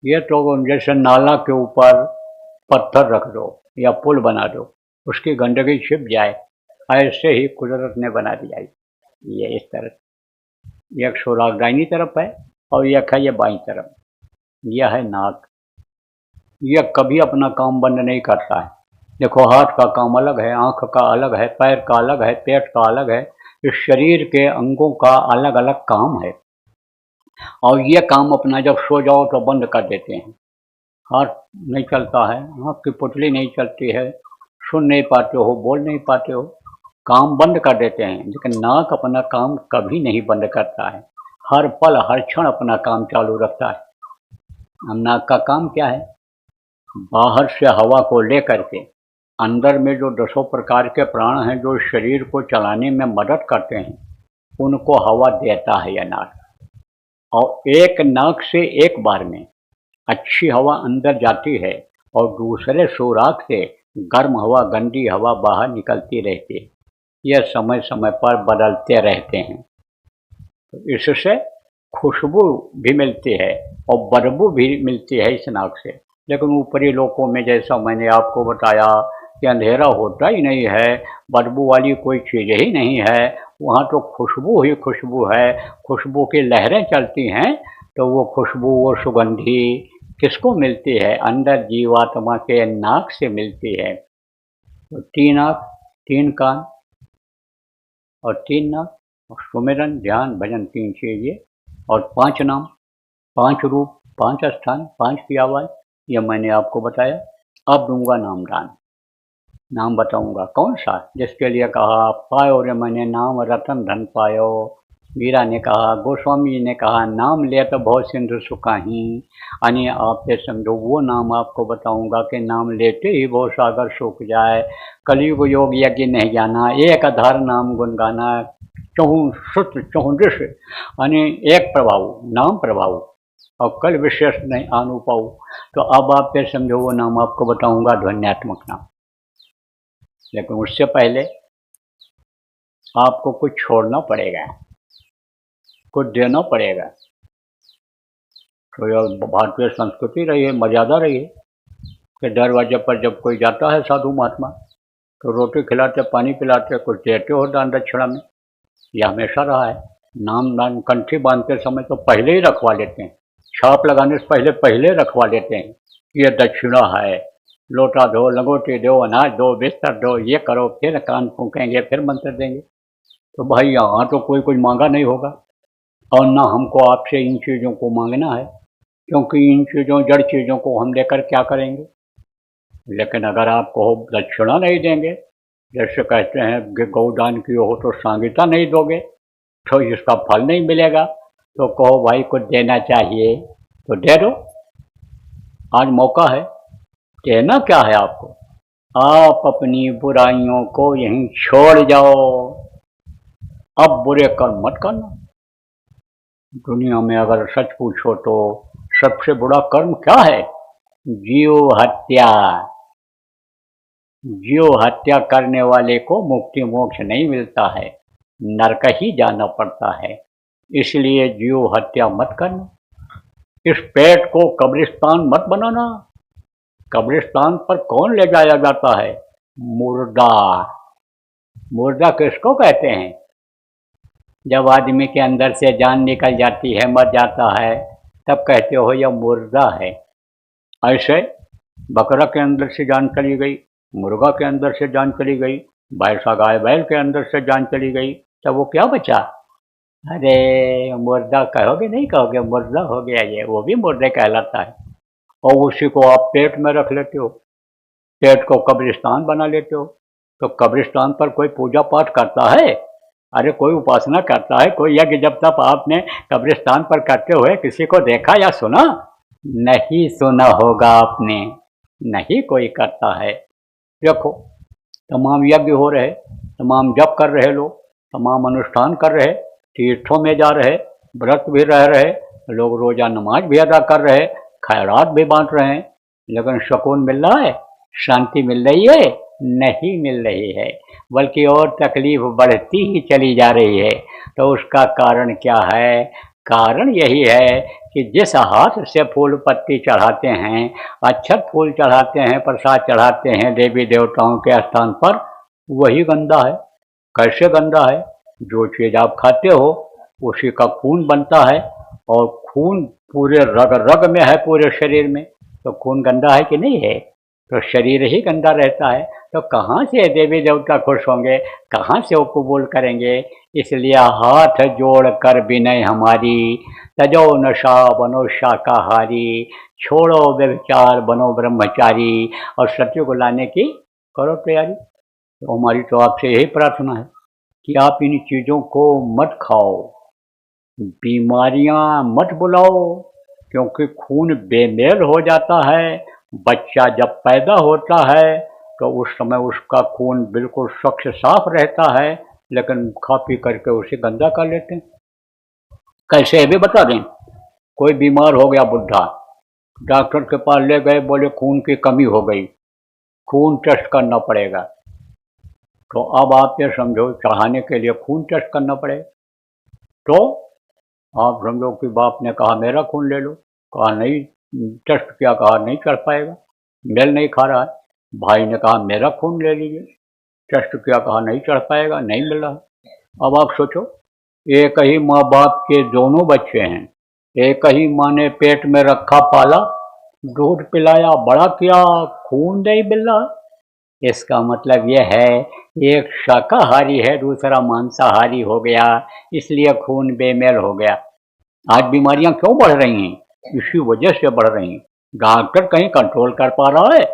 ये तो जैसे नाला के ऊपर पत्थर रख दो या पुल बना दो, उसकी गंदगी छिप जाए, ऐसे ही कुदरत ने बना दिया है। ये इस तरह एक सुराग दाहिनी तरफ है और एक है ये बाईं तरफ। यह है नाक। यह कभी अपना काम बंद नहीं करता है। देखो, हाथ का काम अलग है, आंख का अलग है, पैर का अलग है, पेट का अलग है। इस शरीर के अंगों का अलग अलग काम है, और ये काम अपना जब सो जाओ तो बंद कर देते हैं। हाथ नहीं चलता है, आँख की पुतली नहीं चलती है, सुन नहीं पाते हो, बोल नहीं पाते हो, काम बंद कर देते हैं। लेकिन नाक अपना काम कभी नहीं बंद करता है, हर पल हर क्षण अपना काम चालू रखता है। अब नाक का काम क्या है? बाहर से हवा को लेकर के अंदर में जो 10 प्रकार के प्राण हैं जो शरीर को चलाने में मदद करते हैं, उनको हवा देता है यह नाक। और एक नाक से एक बार में अच्छी हवा अंदर जाती है और दूसरे सुराख से गर्म हवा, गंदी हवा बाहर निकलती रहती है। यह समय समय पर बदलते रहते हैं। तो इससे खुशबू भी मिलती है और बदबू भी मिलती है इस नाक से। लेकिन ऊपरी लोकों में, जैसा मैंने आपको बताया कि अंधेरा होता ही नहीं है, बदबू वाली कोई चीज़ ही नहीं है, वहाँ तो खुशबू ही खुशबू है, खुशबू की लहरें चलती हैं। तो वो खुशबू, वो सुगंधी किसको मिलती है? अंदर जीवात्मा के नाक से मिलती है। तो तीन आँख, तीन कान और तीन नाक, और सुमिरन, ध्यान, भजन, तीन चीजें, और 5 नाम, 5 रूप, 5 स्थान, 5 की आवाज, यह मैंने आपको बताया। अब दूंगा नामदान। नाम बताऊंगा कौन सा? जिसके लिए कहा पायो रे मैंने नाम रतन धन पायो। मीरा ने कहा, गोस्वामी जी ने कहा, नाम ले तो बहुत सिंधु सुखाही। यानी आप ये समझो, वो नाम आपको बताऊंगा कि नाम लेते ही बहुत सागर सूख जाए। कलयुग योग यज्ञ नहीं जाना, एक आधार नाम गुण गाना, चहु श्रुत चहु दृश्य, यानी एक प्रभाव, नाम प्रभाव, और कल विशेष नहीं आनु पाऊ। तो अब आप ये समझो, वो नाम आपको बताऊंगा, ध्वन्यात्मक नाम। लेकिन उससे पहले आपको कुछ छोड़ना पड़ेगा, कुछ देना पड़ेगा। तो यह भारतीय संस्कृति रही है, मर्यादा रही है कि दरवाजे पर जब कोई जाता है साधु महात्मा, तो रोटी खिलाते, पानी पिलाते, कुछ देते हो दान दक्षिणा में। यह हमेशा रहा है। नाम नाम कंठी बांधते समय तो पहले ही रखवा लेते हैं, छाप लगाने से पहले पहले रखवा लेते हैं कि ये दक्षिणा है, लोटा दो, लंगोटी दो, अनाज दो, बिस्तर दो, ये करो, फिर कान फूकेंगे, फिर मंत्र देंगे। तो भाई यहाँ तो कोई कुछ मांगा नहीं होगा, और ना हमको आपसे इन चीज़ों को मांगना है, क्योंकि इन चीज़ों जड़ चीज़ों को हम लेकर क्या करेंगे। लेकिन अगर आपको दक्षिणा नहीं देंगे, जैसे कहते हैं कि गौदान की हो तो सांगीता नहीं दोगे तो इसका फल नहीं मिलेगा, तो कहो भाई कुछ देना चाहिए तो दे दो, आज मौका है। देना क्या है आपको, आप अपनी बुराइयों को यहीं छोड़ जाओ, अब बुरे कर्म मत करना। दुनिया में अगर सच पूछो तो सबसे बुरा कर्म क्या है, जीव हत्या। जीव हत्या करने वाले को मुक्ति मोक्ष नहीं मिलता है, नरक ही जाना पड़ता है। इसलिए जीव हत्या मत करना, इस पेट को कब्रिस्तान मत बनाना। कब्रिस्तान पर कौन ले जाया जाता है, मुर्दा। मुर्दा किसको कहते हैं, जब आदमी के अंदर से जान निकल जाती है, मर जाता है, तब कहते हो यह मुर्दा है। ऐसे बकरा के अंदर से जान चली गई, मुर्गा के अंदर से जान चली गई, भैंसा गाय बैल के अंदर से जान चली गई, तब वो क्या बचा, अरे मुर्दा कहोगे नहीं कहोगे, मुर्दा हो गया ये, वो भी मुर्दे कहलाता है। और उसी को आप पेट में रख लेते हो, पेट को कब्रिस्तान बना लेते हो। तो कब्रिस्तान पर कोई पूजा पाठ करता है, अरे कोई उपासना करता है, कोई यज्ञ जब तक आपने कब्रिस्तान पर करते हुए किसी को देखा या सुना, नहीं सुना होगा आपने, नहीं कोई करता है। देखो तमाम यज्ञ हो रहे, तमाम जप कर रहे लोग, तमाम अनुष्ठान कर रहे, तीर्थों में जा रहे, व्रत भी रह रहे, लोग रोजा नमाज भी अदा कर रहे, खैरात भी बांट रहे हैं, लेकिन सुकून मिल रहा है, शांति मिल रही है, नहीं मिल रही है, बल्कि और तकलीफ बढ़ती ही चली जा रही है। तो उसका कारण क्या है, कारण यही है कि जिस हाथ से फूल पत्ती चढ़ाते हैं, अक्षत फूल चढ़ाते हैं, प्रसाद चढ़ाते हैं देवी देवताओं के स्थान पर, वही गंदा है। कैसे गंदा है, जो चीज़ आप खाते हो उसी का खून बनता है, और खून पूरे रग रग में है, पूरे शरीर में, तो खून गंदा है कि नहीं है, तो शरीर ही गंदा रहता है। तो कहाँ से देवी देवता खुश होंगे, कहाँ से वो कबूल करेंगे। इसलिए हाथ जोड़ कर विनय हमारी, तजो नशा बनो शाकाहारी, छोड़ो व्यभिचार बनो ब्रह्मचारी, और सत्य को लाने की करो तैयारी। तो हमारी तो आपसे यही प्रार्थना है कि आप इन चीज़ों को मत खाओ, बीमारियां मत बुलाओ, क्योंकि खून बेमेल हो जाता है। बच्चा जब पैदा होता है तो उस समय उसका खून बिल्कुल स्वच्छ साफ रहता है, लेकिन खा पी करके उसे गंदा कर लेते हैं। कैसे भी बता दें, कोई बीमार हो गया बुढ़ा, डॉक्टर के पास ले गए, बोले खून की कमी हो गई, खून टेस्ट करना पड़ेगा। तो अब आप ये समझो, चढ़ाने के लिए खून टेस्ट करना पड़ेगा। तो आप समझो कि बाप ने कहा मेरा खून ले लो, कहा नहीं, टेस्ट किया, कहा नहीं चढ़ पाएगा, मेल नहीं खा रहा है। भाई ने कहा मेरा खून ले लीजिए, टेस्ट किया, कहा नहीं चढ़ पाएगा, नहीं मिल रहा। अब आप सोचो, एक ही माँ बाप के दोनों बच्चे हैं, एक ही माँ ने पेट में रखा पाला, दूध पिलाया, बड़ा किया, खून नहीं मिल रहा। इसका मतलब यह है, एक शाकाहारी है, दूसरा मांसाहारी हो गया, इसलिए खून बेमेल हो गया। आज बीमारियां क्यों बढ़ रही हैं, इसी वजह से बढ़ रही हैं। डॉक्टर कहीं कंट्रोल कर पा रहा है,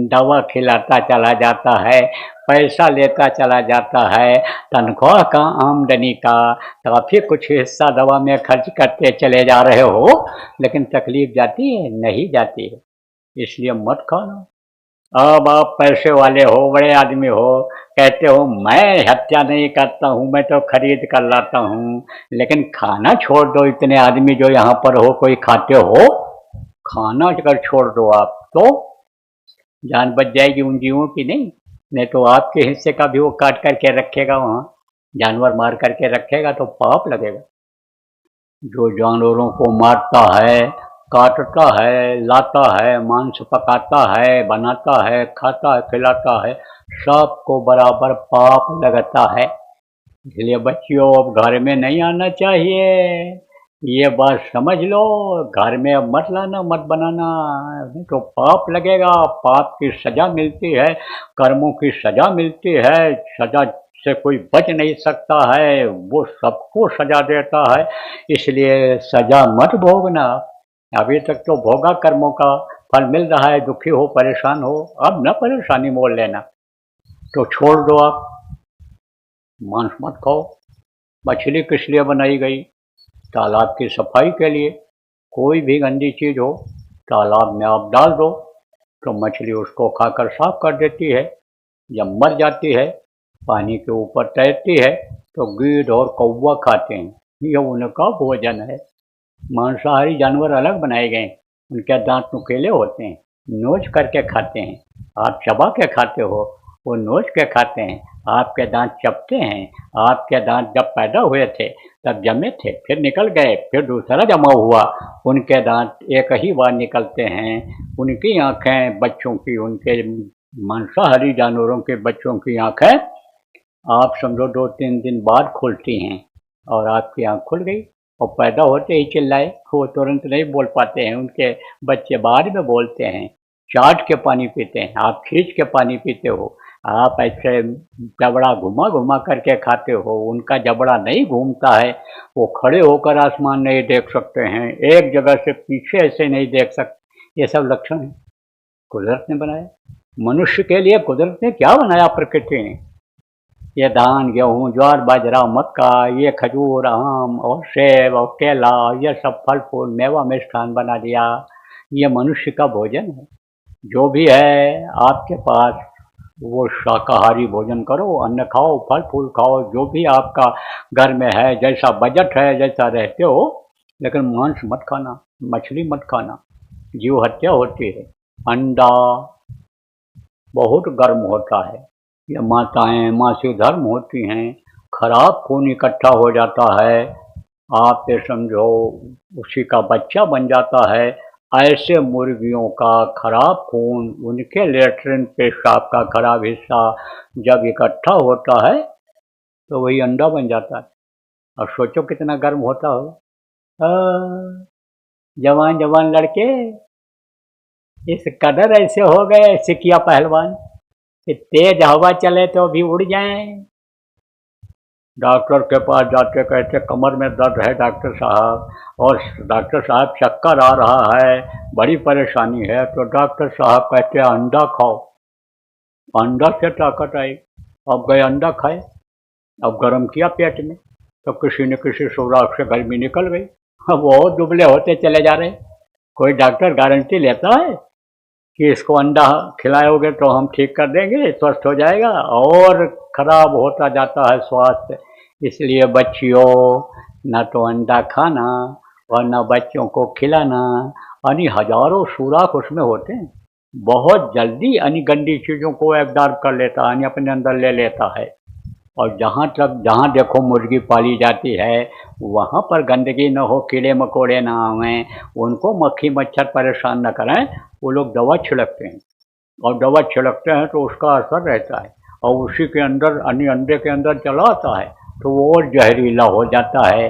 दवा खिलाता चला जाता है, पैसा लेता चला जाता है, तनख्वाह का, आमदनी का काफ़ी कुछ हिस्सा दवा में खर्च करते चले जा रहे हो, लेकिन तकलीफ जाती है, नहीं जाती है। इसलिए मत खाना। अब आप पैसे वाले हो, बड़े आदमी हो, कहते हो मैं हत्या नहीं करता हूँ, मैं तो खरीद कर लाता हूँ, लेकिन खाना छोड़ दो। इतने आदमी जो यहाँ पर हो, कोई खाते हो, खाना अगर छोड़ दो आप तो जान बच जाएगी उन जीवों की, नहीं तो आपके हिस्से का भी वो काट करके रखेगा, वहाँ जानवर मार करके रखेगा तो पाप लगेगा। जो जानवरों को मारता है, काटता है, लाता है, मांस पकाता है, बनाता है, खाता है, खिलाता है, सबको बराबर पाप लगता है। इसलिए बच्चियों अब घर में नहीं आना चाहिए, ये बात समझ लो। घर में अब मत लाना, मत बनाना, नहीं तो पाप लगेगा, पाप की सजा मिलती है, कर्मों की सजा मिलती है। सजा से कोई बच नहीं सकता है, वो सबको सजा देता है, इसलिए सजा मत भोगना। अभी तक तो भोगा कर्मों का फल मिल रहा है, दुखी हो परेशान हो, अब न परेशानी मोल लेना, तो छोड़ दो आप, मांस मत खाओ। मछली किस लिए बनाई गई? तालाब की सफाई के लिए। कोई भी गंदी चीज हो तालाब में आप डाल दो तो मछली उसको खाकर साफ कर देती है। जब मर जाती है, पानी के ऊपर तैरती है, तो गीद और कौवा खाते हैं, यह उनका भोजन है। मांसाहारी जानवर अलग बनाए गए, उनके दांत नुकीले होते हैं, नोच करके खाते हैं। आप चबा के खाते हो, वो नोच के खाते हैं। आपके दांत चबते हैं। आपके दांत जब पैदा हुए थे तब जमे थे, फिर निकल गए, फिर दूसरा जमा हुआ। उनके दांत एक ही बार निकलते हैं। उनकी आंखें बच्चों की, उनके मांसाहारी जानवरों के बच्चों की आंखें आप समझो 2-3 दिन बाद खुलती हैं, और आपकी आंख खुल गई और पैदा होते ही चिल्लाए, वो तुरंत नहीं बोल पाते हैं, उनके बच्चे बाद में बोलते हैं। चाट के पानी पीते हैं, आप खींच के पानी पीते हो, आप ऐसे जबड़ा घुमा घुमा करके खाते हो, उनका जबड़ा नहीं घूमता है, वो खड़े होकर आसमान नहीं देख सकते हैं, एक जगह से पीछे ऐसे नहीं देख सकते। ये सब लक्षण है कुदरत ने बनाया। मनुष्य के लिए कुदरत ने क्या बनाया? प्रकृति ने ये धान गेहूँ ज्वार बाजरा मक्का, ये खजूर आम और सेब और केला, ये सब फल फूल मेवा मिष्ठान बना दिया। ये मनुष्य का भोजन है। जो भी है आपके पास वो शाकाहारी भोजन करो, अन्न खाओ, फल फूल खाओ, जो भी आपका घर में है, जैसा बजट है, जैसा रहते हो, लेकिन मांस मत खाना, मछली मत खाना, जीव हत्या होती है। अंडा बहुत गर्म होता है, ये माताएं मासिक धर्म होती हैं, खराब खून इकट्ठा हो जाता है, आप ये समझो उसी का बच्चा बन जाता है। ऐसे मुर्गियों का खराब खून, उनके लेट्रिन पेशाब का खराब हिस्सा जब इकट्ठा होता है तो वही अंडा बन जाता है। और सोचो कितना गर्म होता होगा। जवान जवान लड़के इस कदर ऐसे हो गए सिकिया पहलवान कि तेज हवा चले तो भी उड़ जाएं। डॉक्टर के पास जाते कहते कमर में दर्द है डॉक्टर साहब, और डॉक्टर साहब चक्कर आ रहा है, बड़ी परेशानी है, तो डॉक्टर साहब कहते अंडा खाओ, अंडा से ताकत आई। अब गए अंडा खाए, अब गर्म किया पेट में, तो किसी न किसी सुराख से गर्मी निकल गई। अब और दुबले होते चले जा रहे। कोई डॉक्टर गारंटी लेता है कि इसको अंडा खिलाओगे तो हम ठीक कर देंगे, स्वस्थ हो जाएगा, और खराब होता जाता है स्वास्थ्य। इसलिए बच्चियों, न तो अंडा खाना और न बच्चों को खिलाना। यानी हजारों सुराख उसमें होते हैं, बहुत जल्दी यानी गंदी चीज़ों को एब्जॉर्ब कर लेता है, यानी अपने अंदर ले लेता है। और जहाँ देखो मुर्गी पाली जाती है, वहाँ पर गंदगी न हो, कीड़े मकोड़े ना आवें, उनको मक्खी मच्छर परेशान न करें, वो लोग दवा छिड़कते हैं, और दवा छिड़कते हैं तो उसका असर रहता है, और उसी के अंदर यानी अंडे के अंदर चला आता है, तो वो और जहरीला हो जाता है।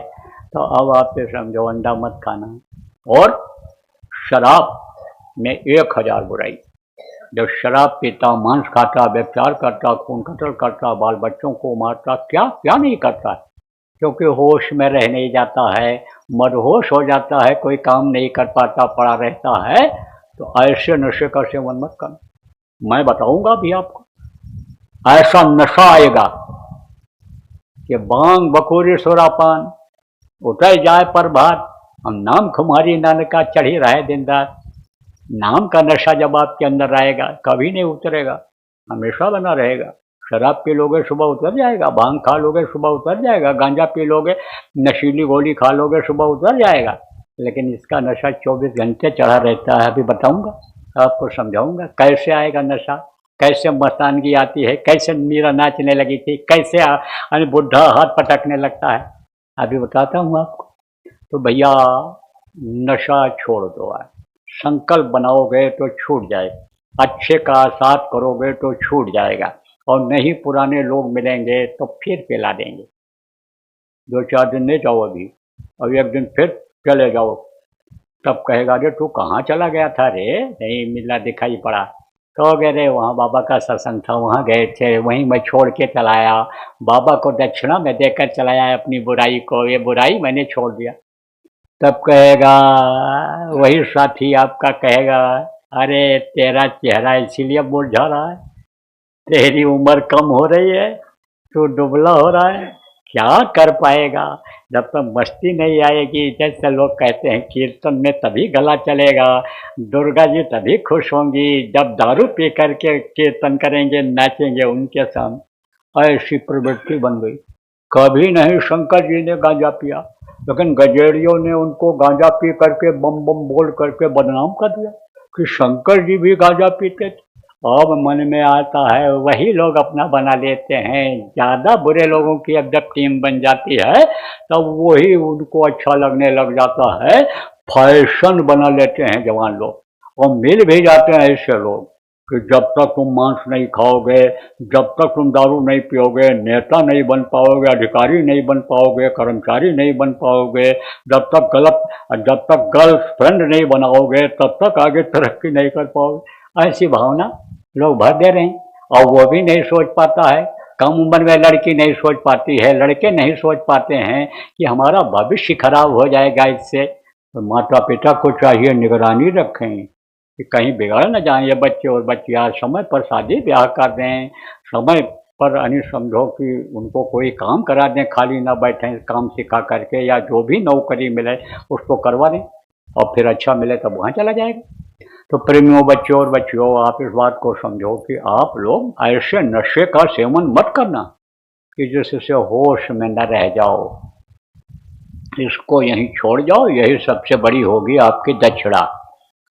तो अब आप ये समझो अंडा मत खाना। और शराब में 1000 बुराई। जब शराब पीता, मांस खाता, व्यभिचार करता, खून कत्ल करता, बाल बच्चों को मारता, क्या क्या नहीं करता है, क्योंकि होश में रह नहीं जाता है, मदहोश हो जाता है, कोई काम नहीं कर पाता, पड़ा रहता है। तो ऐसे नशे का सेवन मत करना। मैं बताऊंगा भी आपको, ऐसा नशा आएगा कि बांग बकोरी सुरापान उतर जाए पर भात, हम नाम खुमारी नानका चढ़ी रहे दिन रात। नाम का नशा जब आपके अंदर आएगा कभी नहीं उतरेगा, हमेशा बना रहेगा। शराब पी लोगे सुबह उतर जाएगा, भांग खा लोगे सुबह उतर जाएगा, गांजा पी लोगे, नशीली गोली खा लोगे सुबह उतर जाएगा, लेकिन इसका नशा 24 घंटे चढ़ा रहता है। अभी बताऊंगा, आपको समझाऊंगा कैसे आएगा नशा, कैसे मस्तानगी आती है, कैसे मीरा नाचने लगी थी, कैसे बुढ़ा हाथ पटकने लगता है, अभी बताता हूँ आपको। तो भैया नशा छोड़ दो, संकल्प बनाओगे तो छूट जाए, अच्छे का साथ करोगे तो छूट जाएगा, और नहीं पुराने लोग मिलेंगे तो फिर पिला देंगे। 2-4 दिन नहीं जाओ अभी, और एक दिन फिर चले जाओ, तब कहेगा अरे तू कहाँ चला गया था रे, नहीं मिला, दिखाई पड़ा। कहोगे रे वहाँ बाबा का सत्संग था, वहाँ गए थे, वहीं मैं छोड़ के चला आया, बाबा को दक्षिणा में देकर चला आया अपनी बुराई को, ये बुराई मैंने छोड़ दिया। तब कहेगा वही साथी आपका, कहेगा अरे तेरा चेहरा इसीलिए मुरझा रहा है, तेरी उम्र कम हो रही है, तू दुबला हो रहा है, क्या कर पाएगा। जब तक मस्ती नहीं आएगी, जैसे लोग कहते हैं कीर्तन में तभी गला चलेगा, दुर्गा जी तभी खुश होंगी जब दारू पी करके कीर्तन करेंगे, नाचेंगे उनके सामने। ऐसी प्रवृत्ति बन गई। कभी नहीं शंकर जी ने गांजा पिया, लेकिन गजेड़ियों ने उनको गांजा पी करके बम बम बोल करके बदनाम कर दिया कि शंकर जी भी गांजा पीते थे। अब मन में आता है वही लोग अपना बना लेते हैं, ज़्यादा बुरे लोगों की अब जब टीम बन जाती है तब वही उनको अच्छा लगने लग जाता है, फैशन बना लेते हैं जवान लोग। और मिल भी जाते हैं ऐसे लोग कि जब तक तुम मांस नहीं खाओगे, जब तक तुम दारू नहीं पियोगे, नेता नहीं बन पाओगे, अधिकारी नहीं बन पाओगे, कर्मचारी नहीं बन पाओगे, जब तक गर्लफ्रेंड नहीं बनाओगे तब तक आगे तरक्की नहीं कर पाओगे। ऐसी भावना लोग भर दे रहे हैं, और वो भी नहीं सोच पाता है। कम उम्र में लड़की नहीं सोच पाती है, लड़के नहीं सोच पाते हैं कि हमारा भविष्य खराब हो जाएगा इससे। तो माता पिता को चाहिए निगरानी रखें कि कहीं बिगड़ न जाएं ये बच्चे और बच्चियाँ, समय पर शादी ब्याह कर दें, समय पर यानी समझो कि उनको कोई काम करा दें, खाली ना बैठें, काम सिखा करके या जो भी नौकरी मिले उसको करवा दें, और फिर अच्छा मिले तब वहाँ चला जाएगा। तो प्रेमियों, बच्चों और बच्चियों, आप इस बात को समझो कि आप लोग ऐसे नशे का सेवन मत करना कि जिससे होश में न रह जाओ। इसको यहीं छोड़ जाओ, यही सबसे बड़ी होगी आपकी दक्षिणा।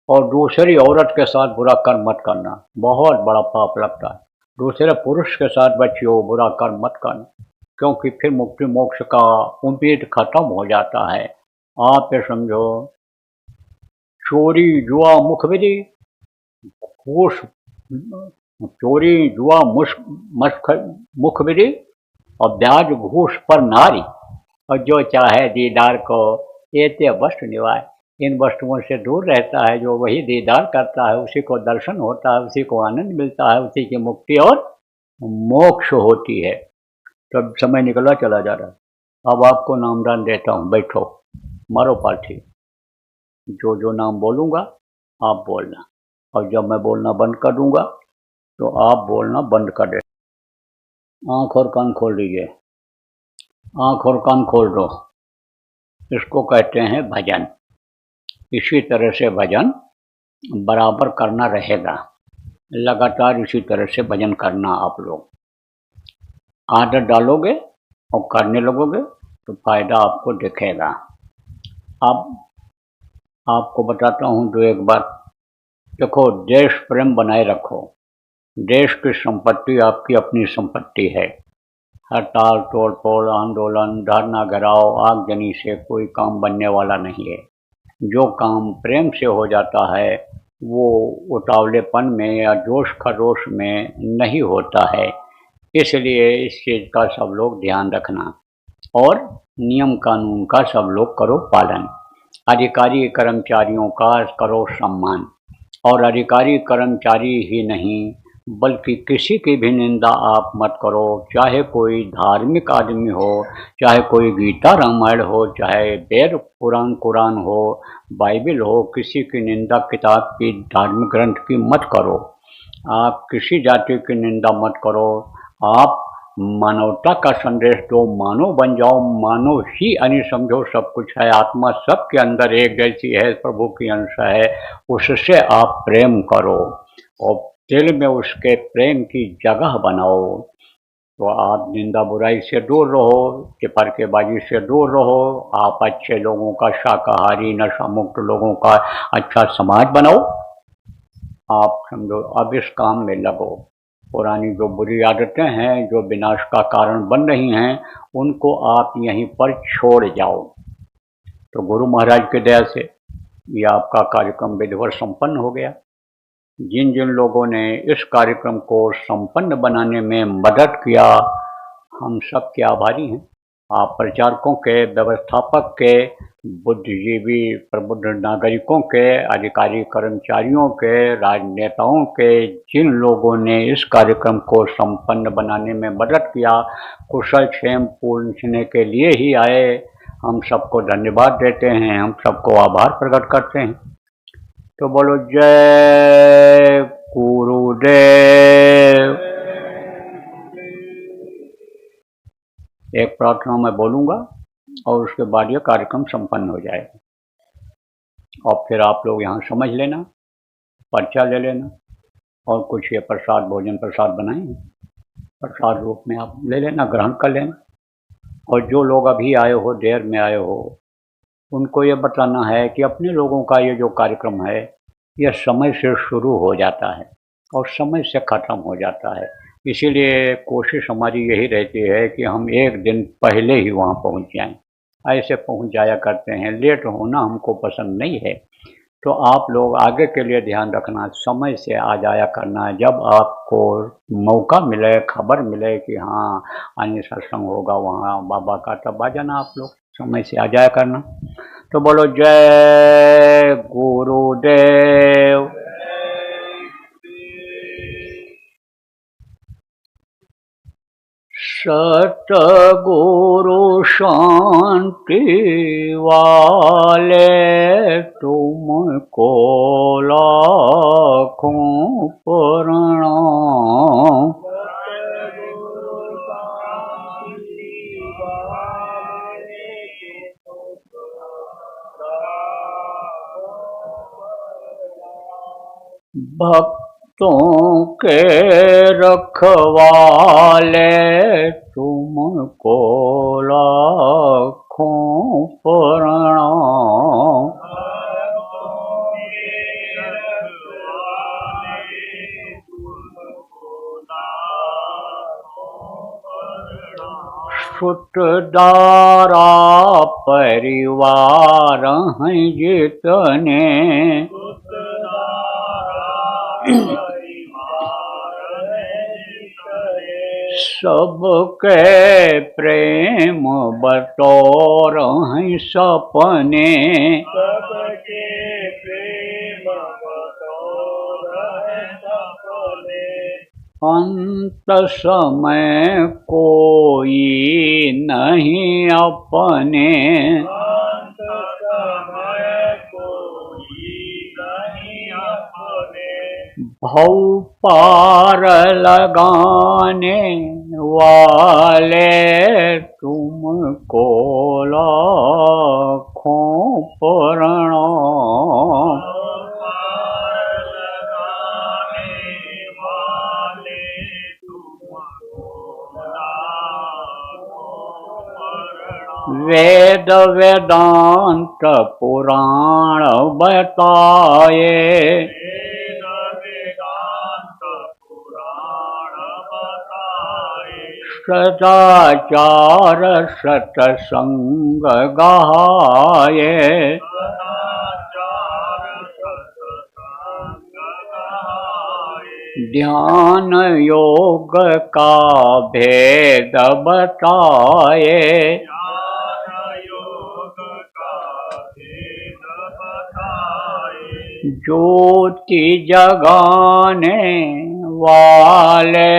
और दूसरी औरत के साथ बुरा कर्म मत करना, बहुत बड़ा पाप लगता है। दूसरे पुरुष के साथ बच्चियों बुरा कर्म मत करना, क्योंकि फिर मुक्ति मोक्ष का उम्मीद खत्म हो जाता है। आप ये समझो, चोरी जुआ मुखबिरी, घूस, चोरी जुआ मुखबिरी, और ब्याज घूस पर नारी, और जो चाहे दीदार को एते वस्तु निवाय। इन वस्तुओं से दूर रहता है जो वही दीदार करता है, उसी को दर्शन होता है, उसी को आनंद मिलता है, उसी की मुक्ति और मोक्ष होती है। तब समय निकला चला जा रहा है। अब आपको नामदान देता हूँ, बैठो, मारो पाठी। जो जो नाम बोलूँगा आप बोलना, और जब मैं बोलना बंद कर दूंगा तो आप बोलना बंद कर दे। आँख और कान खोल लीजिए, आँख और कान खोल दो। इसको कहते हैं भजन। इसी तरह से भजन बराबर करना रहेगा, लगातार इसी तरह से भजन करना। आप लोग आदत डालोगे और करने लगोगे तो फायदा आपको दिखेगा। अब आपको बताता हूँ जो एक बात, देखो, देश प्रेम बनाए रखो। देश की संपत्ति आपकी अपनी संपत्ति है। हड़ताल, तोड़ फोड़, आंदोलन, धरना, घेराव, आगजनी से कोई काम बनने वाला नहीं है। जो काम प्रेम से हो जाता है वो उतावलेपन में या जोश खरोश में नहीं होता है। इसलिए इस चीज़ का सब लोग ध्यान रखना, और नियम कानून का सब लोग करो पालन। अधिकारी कर्मचारियों का करो सम्मान, और अधिकारी कर्मचारी ही नहीं बल्कि किसी की भी निंदा आप मत करो, चाहे कोई धार्मिक आदमी हो, चाहे कोई गीता रामायण हो, चाहे वेद पुराण कुरान हो, बाइबल हो, किसी की निंदा, किताब की, धार्मिक ग्रंथ की मत करो। आप किसी जाति की निंदा मत करो। आप मानवता का संदेश दो, मानव बन जाओ। मानव ही यानी समझो सब कुछ है, आत्मा सबके अंदर एक जैसी है, प्रभु की अंश है, उससे आप प्रेम करो और दिल में उसके प्रेम की जगह बनाओ। तो आप निंदा बुराई से दूर रहो, फरकेबाजी से दूर रहो। आप अच्छे लोगों का, शाकाहारी नशा मुक्त लोगों का अच्छा समाज बनाओ। आप समझो अब इस काम में लगो। पुरानी जो बुरी आदतें हैं, जो विनाश का कारण बन रही हैं, उनको आप यहीं पर छोड़ जाओ। तो गुरु महाराज की दया से ये आपका कार्यक्रम विधिवत संपन्न हो गया। जिन जिन लोगों ने इस कार्यक्रम को संपन्न बनाने में मदद किया, हम सब के आभारी हैं। आप प्रचारकों के, व्यवस्थापक के, बुद्धिजीवी प्रबुद्ध नागरिकों के, अधिकारी कर्मचारियों के, राजनेताओं के, जिन लोगों ने इस कार्यक्रम को संपन्न बनाने में मदद किया, कुशल क्षेम पूछने के लिए ही आए, हम सबको धन्यवाद देते हैं, हम सबको आभार प्रकट करते हैं। तो बोलो जय गुरुदेव। एक प्रार्थना मैं बोलूंगा और उसके बाद यह कार्यक्रम संपन्न हो जाएगा और फिर आप लोग यहाँ समझ लेना, पर्चा ले लेना और कुछ ये प्रसाद, भोजन प्रसाद बनाएंगे, प्रसाद रूप में आप ले लेना, ग्रहण कर लेना। और जो लोग अभी आए हो, देर में आए हो, उनको ये बताना है कि अपने लोगों का ये जो कार्यक्रम है यह समय से शुरू हो जाता है और समय से ख़त्म हो जाता है। इसीलिए कोशिश हमारी यही रहती है कि हम एक दिन पहले ही वहाँ पहुँच जाएं। ऐसे पहुँच जाया करते हैं, लेट होना हमको पसंद नहीं है। तो आप लोग आगे के लिए ध्यान रखना, समय से आ जाया करना। जब आपको मौका मिले, खबर मिले कि हाँ अन्य सत्संग होगा वहाँ बाबा का, तब आ जाना, आप लोग समय से आ जाया करना। तो बोलो जय गुरुदेव। सतगुरु शांति वाले तुमको लाखों प्रणाम। भक्तों के रखवाले तुमको लाखों प्रणाम। सुतदारा परिवार हैं जितने, सबके प्रेम बटोर हैं सपने, सबके प्रेम बटोर हैं सपने। अंत समय कोई नहीं अपने, अंत समय कोई नहीं अपने। भव पार लगाने वाले तुमको लाखों प्रणाम। वेद वेदांत पुराण बताए, सदाचार सत्संग गाये, ध्यान योग का भेद बताए, ज्योति जगाने वाले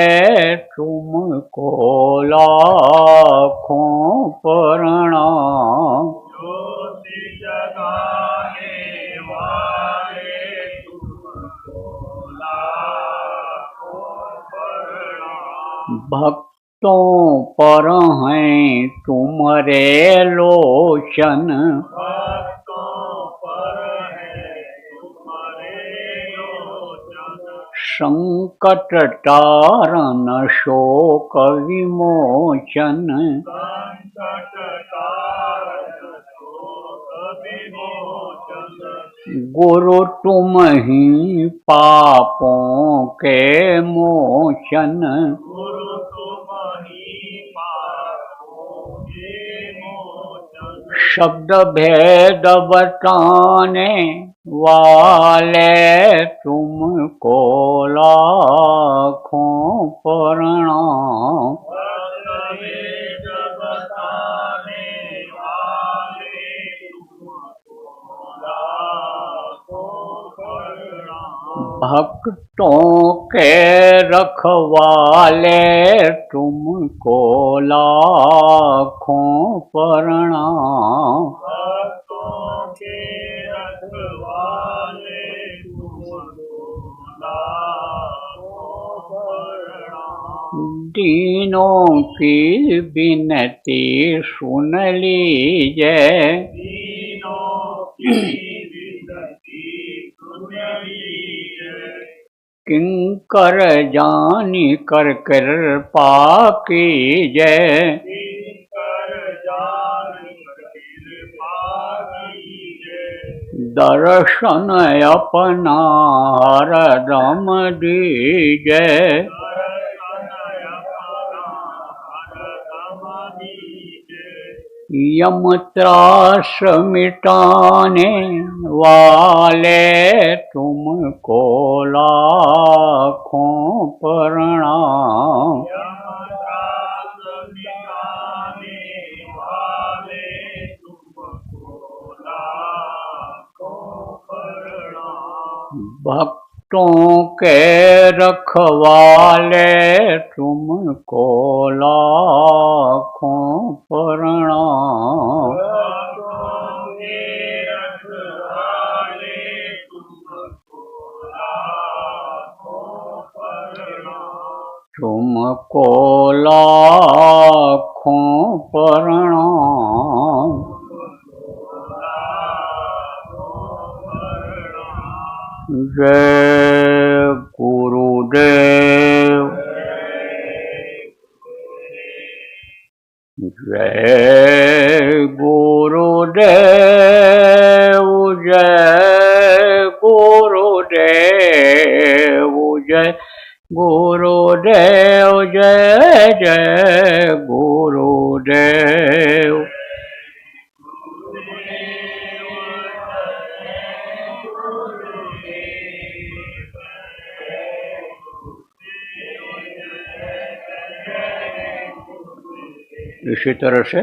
तुमको लाखों प्रणाम। ज्योति जगाने वाले तुमको लाखों प्रणाम। भक्तों पर हैं तुम्हारे लोचन, संकट तारण शोक विमोचन, संकट तारण शोक विमोचन। गुरु तुम ही पापों के मोचन, गुरु तुम ही पापों के मोचन। शब्द भेद बताने वाले तुमको लाखों प्रणाम। शब्द भेद बताने भक्तों के रखवाले तुमको लाखों प्रणाम। भक्तों के रखवाले तुमको लाखों प्रणाम। दीनों की विनती सुन लीजिए, दीनों की विनती सुन लीजिए। किंकर जानी कर कृपा कीजिए। किंकर जानी कृपा कीजिए। दर्शन अपना हरदम दीजिए। दर्शन अपना हरदम दीजिए। यम त्रास मिटाने वाले तुमको लाखों प्रणाम। यमत्रास मिटाने वाले तुमको लाखों प्रणाम। भक्तों के रखवाले तुमको लाखों प्रणाम। भक्तों के रखवाले तुमको लाखों प्रणाम। तुमको लाखों प्रणाम। जय गुरुदेव, जय गुरुदेव, जय गुरुदेव, जय गुरुदेव, जय जय गुरुदेव। इसी तरह से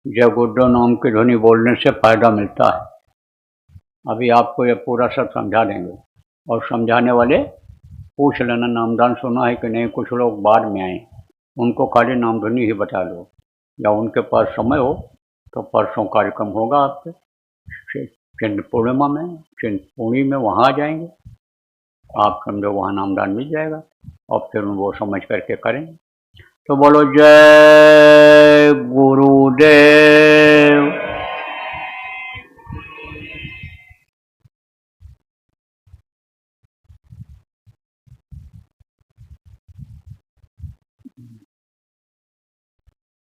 जय गुरुदेव नाम की ध्वनि बोलने से फायदा मिलता है। अभी आपको ये पूरा सब समझा देंगे, और समझाने वाले पूछ लेना नामदान सुना है कि नहीं। कुछ लोग बाद में आए, उनको खाली नाम ध्वनि ही बता दो, या उनके पास समय हो तो परसों कार्यक्रम होगा आपके चिन्ह पूर्णिमा में, चिन्हपूर्णी में, वहाँ आ जाएंगे आप, समझो वहाँ नामदान मिल जाएगा, और फिर वो समझ करके करेंगे। तो बोलो जय गुरुदेव।